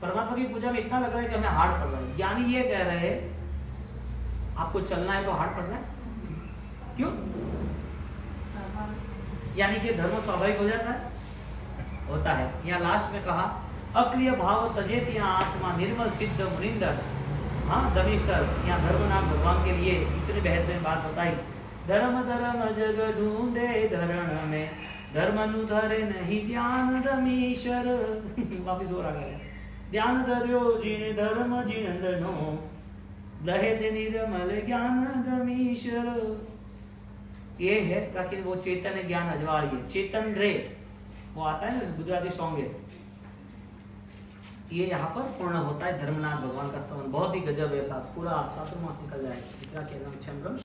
परमात्मा की पूजा में इतना लग रहा है कि हमें हार्ड पड़ रहा है, यानी ये कह रहे हैं आपको चलना है तो हार्ड पड़ रहा है। क्यों? यानी कि धर्म स्वाभाविक हो जाता है, होता है। यहाँ लास्ट में कहा अक्रिय भाव तजेत, यहाँ आत्मा निर्मल सिद्ध मुनिंदर, हाँ दमीसर। यहाँ धर्मनाथ भगवान के लिए इतनी बेहतरीन बात बताई। धर्म धर्म जग ढूंढे धरण में, धर्म नु धरे नहीं ज्ञान दमीश्वर। वापिस और आ गया, ध्यान धर्यो जिन धर्म जिनंदनो, लहे ते निर्मल ज्ञान दमीश्वर। ये है ताकि वो चेतन ज्ञान अजवाड़ी है, चेतन रे वो आता है ना, गुजराती सॉन्ग है। ये यहाँ पर पूर्ण होता है धर्मनाथ भगवान का स्तवन। बहुत ही गजब है साहब, पूरा चातुर्मास निकल जाएगा। इतना कहना